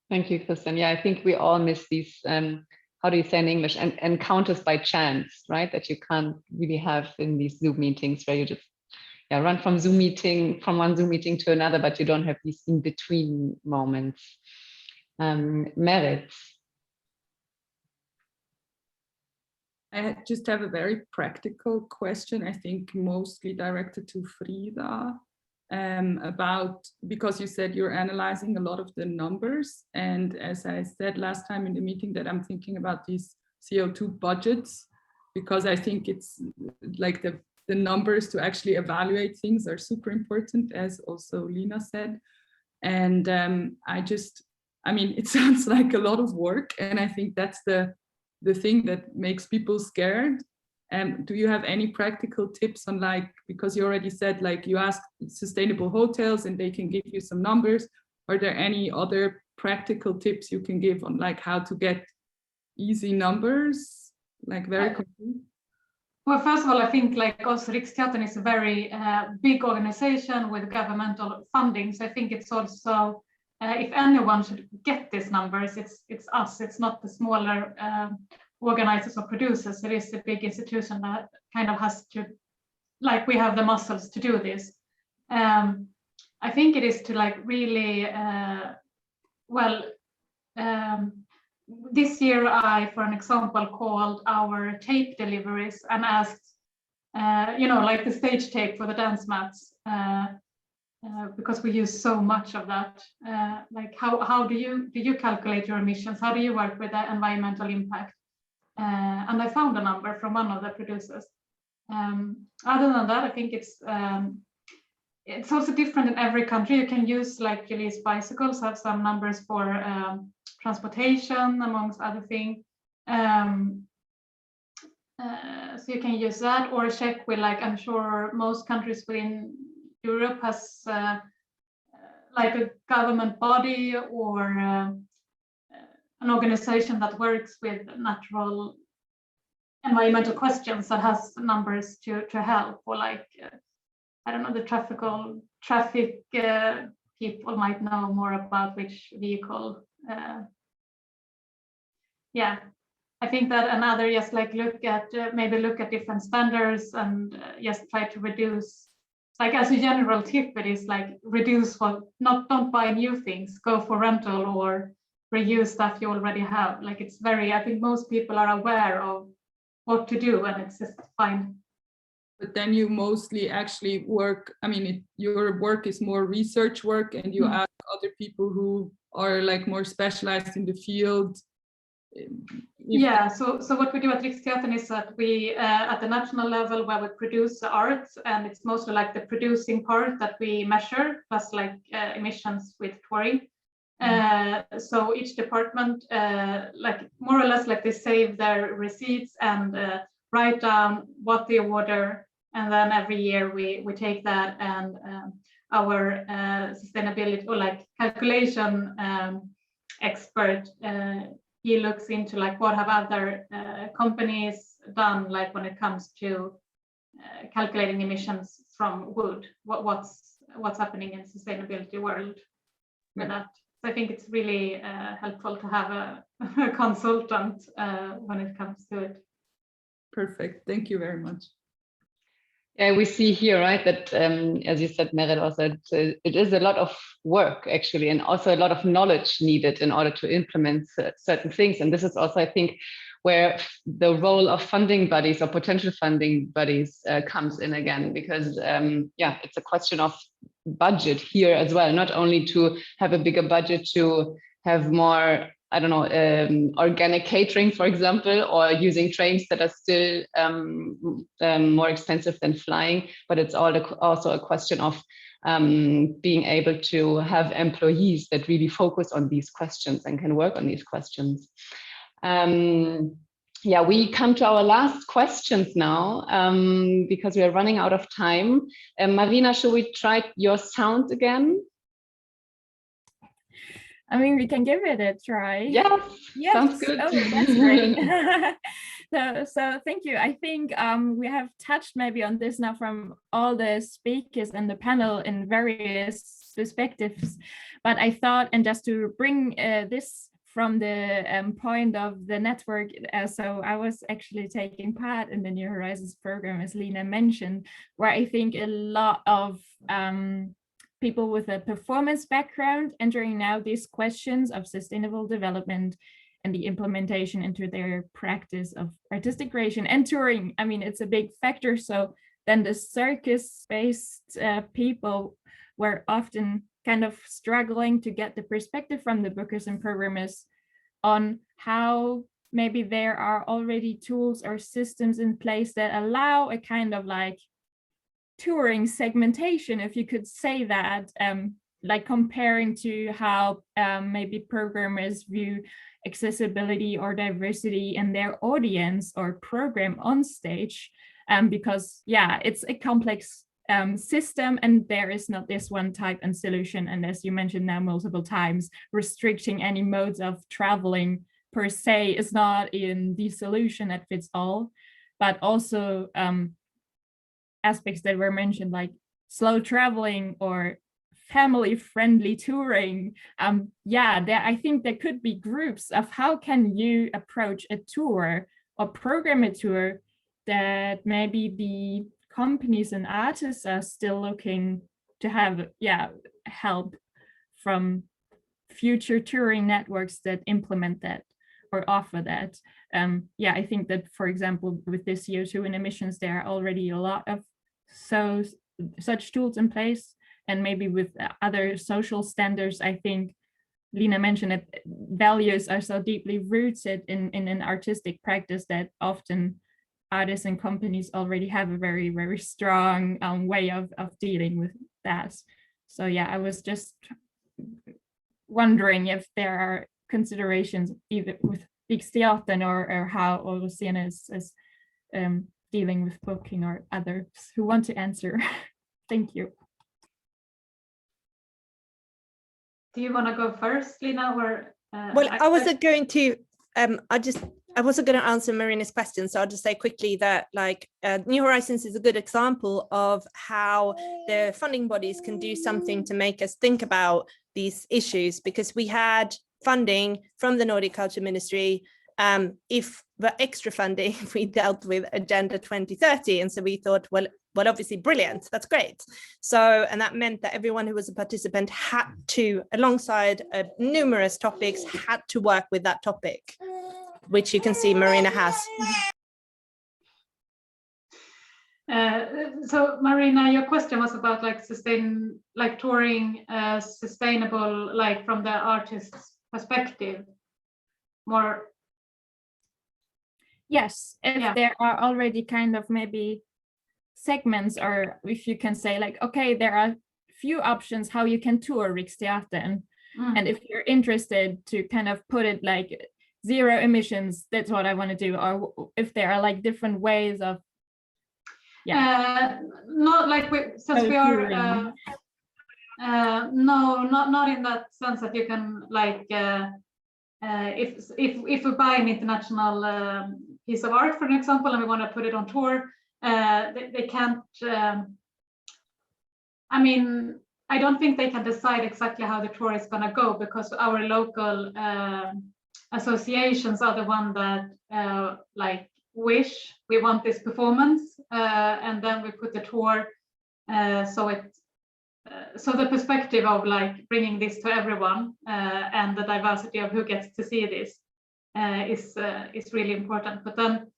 C: Thank you, Christian. Yeah, I think we all miss these, how do you say in English, encounters by chance, right? That you can't really have in these Zoom meetings, where you just run from one Zoom meeting to another, but you don't have these in-between moments. Merit,
H: I just have a very practical question, I think mostly directed to Frida, about, because you said you're analyzing a lot of the numbers. And as I said last time in the meeting, that I'm thinking about these CO2 budgets, because I think it's like the numbers to actually evaluate things are super important, as also Lina said. And I mean, it sounds like a lot of work, and I think that's the thing that makes people scared. Do you have any practical tips on, like, because you already said, like, you ask sustainable hotels and they can give you some numbers. Are there any other practical tips you can give on, like, how to get easy numbers, like very concrete?
A: Well, first of all, I think like also Riksteatern is a very big organization with governmental funding. So I think it's also, if anyone should get these numbers, it's us. It's not the smaller organizers or producers. It is a big institution that kind of has to, like, we have the muscles to do this. I think it is to like really, this year I, for an example, called our tape deliveries and asked, like the stage tape for the dance mats, because we use so much of that. Like how do you calculate your emissions? How do you work with the environmental impact? And I found a number from one of the producers. Other than that, I think it's also different in every country. You can use, like, Julie's bicycles have some numbers for transportation, amongst other things. So you can use that, or check with, like, I'm sure most countries within Europe has like a government body or an organization that works with natural environmental questions that has numbers to help, or like I don't know, the traffic people might know more about which vehicle. Yeah, I think that another, just like maybe look at different standards and just try to reduce, like as a general tip, it is like reduce for, don't buy new things, go for rental or reuse stuff you already have. Like it's very, I think most people are aware of what to do, and it's just fine.
H: But then you mostly actually work, I mean, your work is more research work, and you ask other people who are like more specialized in the field.
A: Yeah, so what we do at Riksteatern is that we, at the national level where we produce the art, and it's mostly like the producing part that we measure, plus like emissions with touring. So each department, like more or less like they save their receipts and write down what they order. And then every year we take that, and our sustainability or like calculation expert, he looks into like what have other companies done, like when it comes to calculating emissions from wood, what's happening in sustainability world with that. So I think it's really helpful to have a consultant when it comes to it.
H: Perfect, thank you very much.
C: Yeah, we see here, right, that as you said, Merit, also it is a lot of work actually, and also a lot of knowledge needed in order to implement certain things. And this is also, I think, where the role of funding bodies or potential funding bodies comes in again, because yeah, it's a question of budget here as well, not only to have a bigger budget to have more, I don't know, organic catering, for example, or using trains that are still more expensive than flying, but it's also a question of being able to have employees that really focus on these questions and can work on these questions. Yeah, we come to our last questions now because we are running out of time. Marina, should we try your sound again?
L: I mean, we can give it a try.
C: Yes, sounds good.
L: Oh, that's great. So thank you. I think we have touched maybe on this now from all the speakers and the panel in various perspectives, but I thought, and just to bring this from the point of the network, so I was actually taking part in the New Horizons program, as Lina mentioned, where I think a lot of people with a performance background entering now these questions of sustainable development and the implementation into their practice of artistic creation and touring. I mean, it's a big factor. So then the circus-based people were often kind of struggling to get the perspective from the bookers and programmers on how maybe there are already tools or systems in place that allow a kind of like touring segmentation, if you could say that, like comparing to how maybe programmers view accessibility or diversity in their audience or program on stage, because yeah, it's a complex system and there is not this one type and solution, and as you mentioned now multiple times, restricting any modes of traveling per se is not in the solution that fits all, but also aspects that were mentioned like slow traveling or family-friendly touring. I think there could be groups of how can you approach a tour or program a tour that maybe the companies and artists are still looking to have help from future touring networks that implement that or offer that. I think that, for example, with this CO2 and emissions, there are already a lot of such tools in place. And maybe with other social standards, I think Lina mentioned that values are so deeply rooted in an artistic practice that often artists and companies already have a very, very strong way of dealing with that. So yeah, I was just wondering if there are considerations either with Riksteatern or how Euroscene is dealing with booking, or others who want to answer. Thank you.
A: Do you want to go first, Lina? Or
F: well, I wasn't going to. I wasn't going to answer Marina's question, so I'll just say quickly that like New Horizons is a good example of how the funding bodies can do something to make us think about these issues, because we had funding from the Nordic Culture Ministry. If the extra funding, we dealt with Agenda 2030, and so we thought, well, obviously brilliant, that's great. So, and that meant that everyone who was a participant had to, alongside numerous topics, had to work with that topic, which you can see Marina has.
A: So Marina, your question was about like touring sustainable, like from the artist's perspective, more.
L: Yes, if there are already kind of maybe segments, or if you can say like, okay, there are few options how you can tour Riksteatern. And if you're interested to kind of put it like zero emissions, that's what I want to do. Or if there are like different ways of,
A: not like since we are, no, not in that sense that you can like, if we buy an international piece of art, for an example, and we want to put it on tour, they can't, I mean, I don't think they can decide exactly how the tour is going to go, because our local associations are the one that like wish we want this performance, and then we put the tour so the perspective of like bringing this to everyone and the diversity of who gets to see this is really important. But then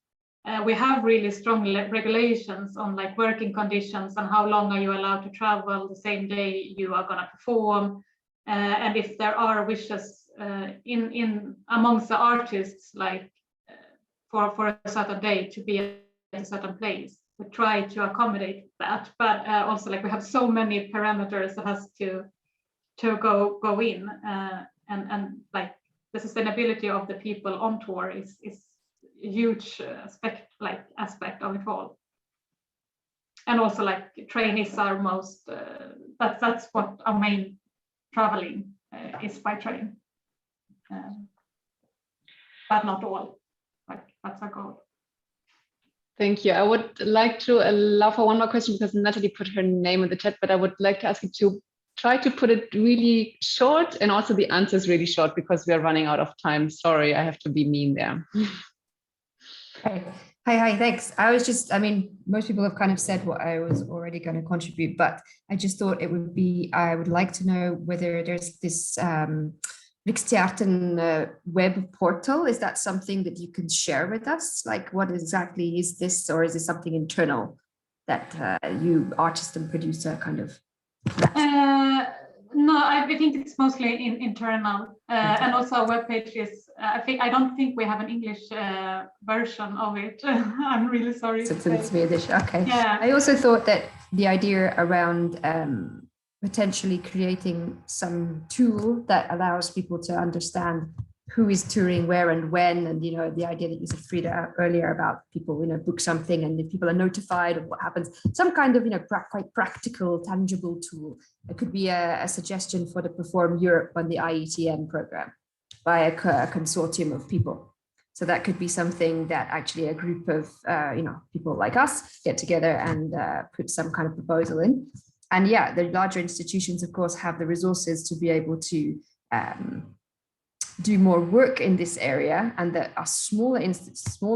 A: we have really strong regulations on like working conditions and how long are you allowed to travel the same day you are going to perform, and if there are wishes in amongst the artists, like for a certain day to be at a certain place, we try to accommodate that. But also like we have so many parameters that has to go in, and like the sustainability of the people on tour is a huge aspect of it all. And also like trainees are most that's what our main traveling is, by train, but not all. Like that's our goal.
C: Thank you. I would like to allow for one more question, because Natalie put her name in the chat, but I would like to ask you to try to put it really short, and also the answers really short, because we are running out of time. Sorry, I have to be mean there.
M: Hi, thanks. I mean, most people have kind of said what I was already going to contribute, but I just thought I would like to know whether there's this Riksteatern web portal. Is that something that you can share with us? Like, what exactly is this, or is this something internal that you, artist and producer, kind of?
A: No, I think it's mostly internal, and also our webpage is. I don't think we have an English version of it. I'm really sorry.
M: So it's in Swedish. Okay.
A: Yeah.
M: I also thought that the idea around potentially creating some tool that allows people to understand who is touring where and when, and you know, the idea that you said, Frida, earlier about people, you know, book something and if people are notified of what happens, some kind of, you know, quite practical, tangible tool. It could be a suggestion for the Perform Europe on the IETM program by a consortium of people. So that could be something that actually a group of, you know, people like us get together and put some kind of proposal in. And yeah, the larger institutions, of course, have the resources to be able to do more work in this area, and that our smaller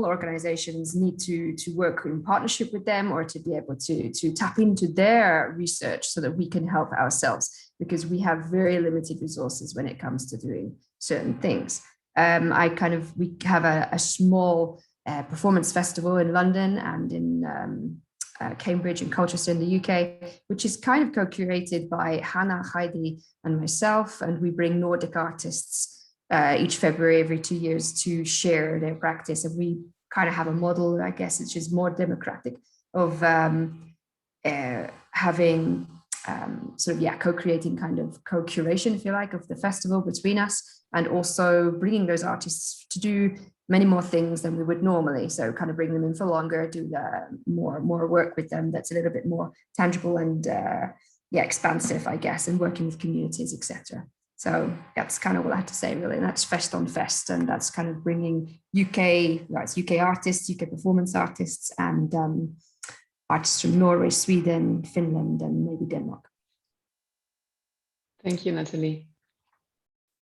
M: organizations need to work in partnership with them, or to be able to tap into their research so that we can help ourselves, because we have very limited resources when it comes to doing certain things. We have a small performance festival in London and in Cambridge and Colchester in the UK, which is kind of co-curated by Hannah, Heidi and myself, and we bring Nordic artists each February every 2 years to share their practice. And we kind of have a model, I guess, which is more democratic, of having co-creating kind of co-curation, if you like, of the festival between us, and also bringing those artists to do many more things than we would normally. So kind of bring them in for longer, do more work with them that's a little bit more tangible and expansive, I guess, and working with communities, etc. So that's kind of what I had to say, really. And that's Fest on Fest, and that's kind of bringing UK artists, UK performance artists, and artists from Norway, Sweden, Finland, and maybe Denmark.
C: Thank you, Natalie.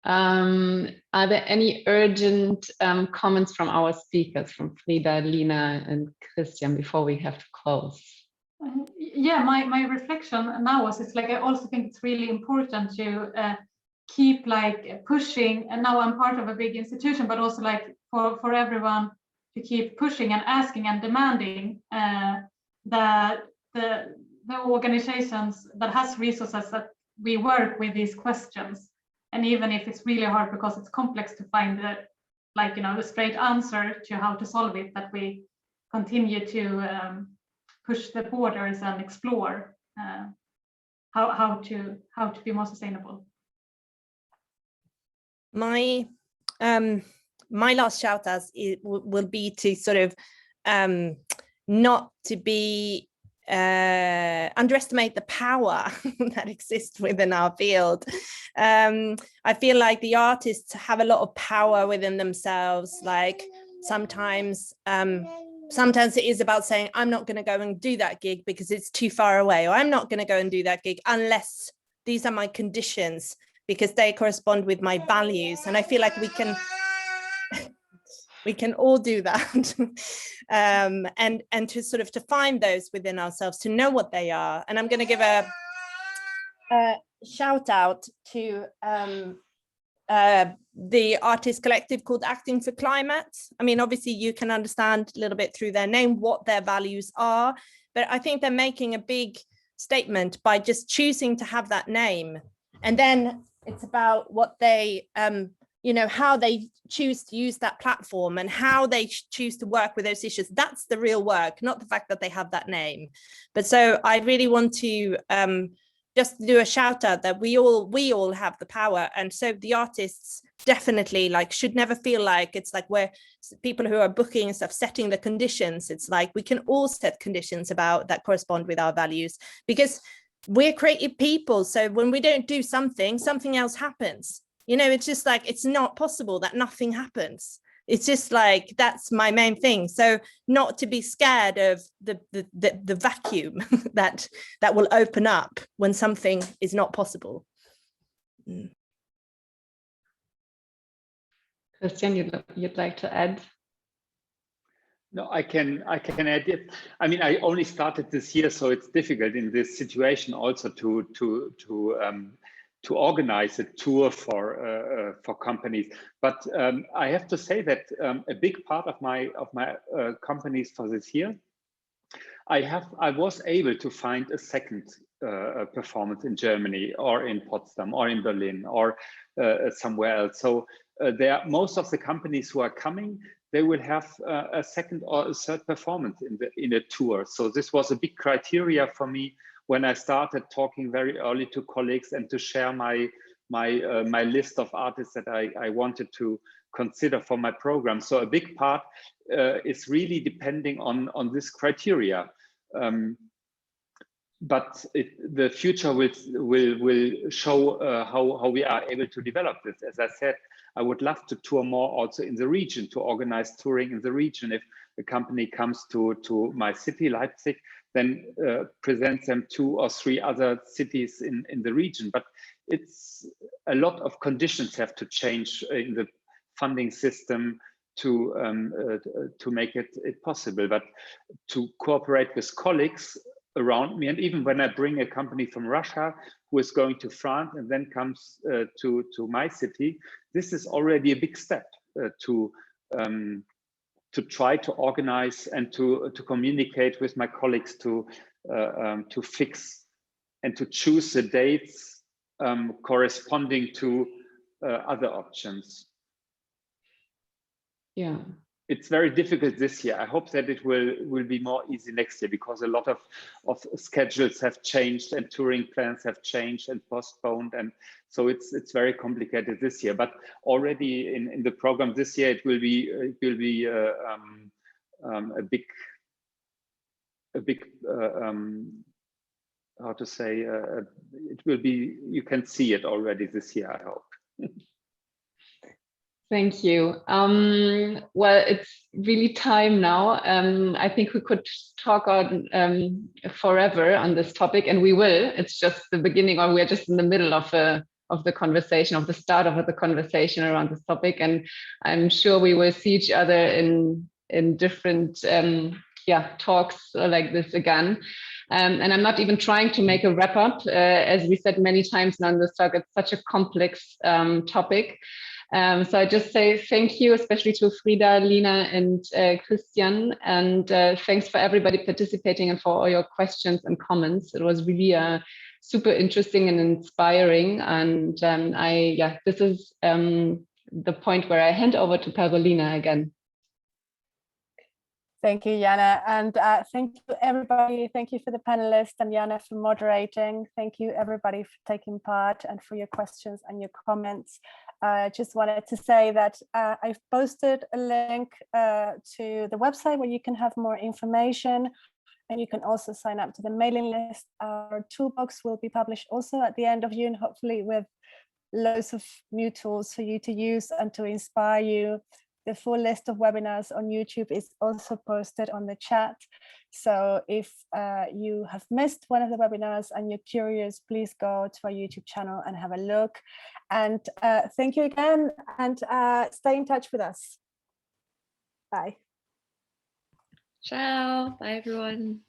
C: Are there any urgent comments from our speakers, from Frida, Lina, and Christian, before we have to close?
A: Yeah, my reflection now was, it's like, I also think it's really important to keep like pushing, and now I'm part of a big institution, but also like for everyone to keep pushing and asking and demanding that the organizations that has resources, that we work with these questions. And even if it's really hard because it's complex to find the straight answer to how to solve it, that we continue to push the borders and explore how to be more sustainable.
F: My last shout out will be to sort of not to be underestimate the power that exists within our field. I feel like the artists have a lot of power within themselves. Like sometimes it is about saying, I'm not going to go and do that gig because it's too far away, or I'm not going to go and do that gig unless these are my conditions, because they correspond with my values. And I feel like we can all do that. And to sort of to find those within ourselves, to know what they are. And I'm going to give a shout out to the artist collective called Acting for Climate. I mean, obviously you can understand a little bit through their name what their values are, but I think they're making a big statement by just choosing to have that name. And then it's about what they, how they choose to use that platform and how they choose to work with those issues. That's the real work, not the fact that they have that name. But so I really want to just do a shout out that we all have the power. And so the artists definitely should never feel like it's like we're people who are booking and stuff setting the conditions. It's like we can all set conditions about that correspond with our values, because we're creative people. So when we don't do something else happens. It's just like, it's not possible that nothing happens. It's just like, that's my main thing. So not to be scared of the vacuum that will open up when something is not possible.
C: Christian, you'd like to add?
E: No, I can add it. I mean, I only started this year, so it's difficult in this situation also to organize a tour for companies. But I have to say that a big part of my companies for this year, I was able to find a second performance in Germany or in Potsdam or in Berlin or somewhere else. So most of the companies who are coming, they will have a second or a third performance in a tour. So this was a big criteria for me when I started talking very early to colleagues and to share my list of artists that I wanted to consider for my program. So a big part is really depending on this criteria. But the future will show how we are able to develop this. As I said, I would love to tour more also in the region, to organize touring in the region. If a company comes to my city, Leipzig, then present them 2 or 3 other cities in the region. But it's a lot of conditions have to change in the funding system to make it possible. But to cooperate with colleagues around me, and even when I bring a company from Russia who is going to France and then comes to my city, this is already a big step to try to organize and to communicate with my colleagues to fix and to choose the dates corresponding to other options.
C: Yeah.
E: It's very difficult this year. I hope that it will be more easy next year, because a lot of schedules have changed and touring plans have changed and postponed, and so it's very complicated this year. But already in the program this year, it will be a big how to say, it will be, you can see it already this year, I hope.
C: Thank you. Well, it's really time now. I think we could talk on forever on this topic, and we will. It's just the beginning, or we're just in the middle of the conversation, of the start of the conversation around this topic. And I'm sure we will see each other in different talks like this again. And I'm not even trying to make a wrap up. As we said many times now in this talk, it's such a complex topic. So I just say thank you, especially to Frida, Lina, and Christian, and thanks for everybody participating and for all your questions and comments. It was really super interesting and inspiring. And this is the point where I hand over to Carolina again.
B: Thank you, Jana, and thank you everybody. Thank you for the panelists and Jana for moderating. Thank you everybody for taking part and for your questions and your comments. I just wanted to say that I've posted a link to the website where you can have more information, and you can also sign up to the mailing list. Our toolbox will be published also at the end of June, hopefully with loads of new tools for you to use and to inspire you. The full list of webinars on YouTube is also posted on the chat. So if you have missed one of the webinars and you're curious, please go to our YouTube channel and have a look. And thank you again, and stay in touch with us. Bye.
G: Ciao. Bye, everyone.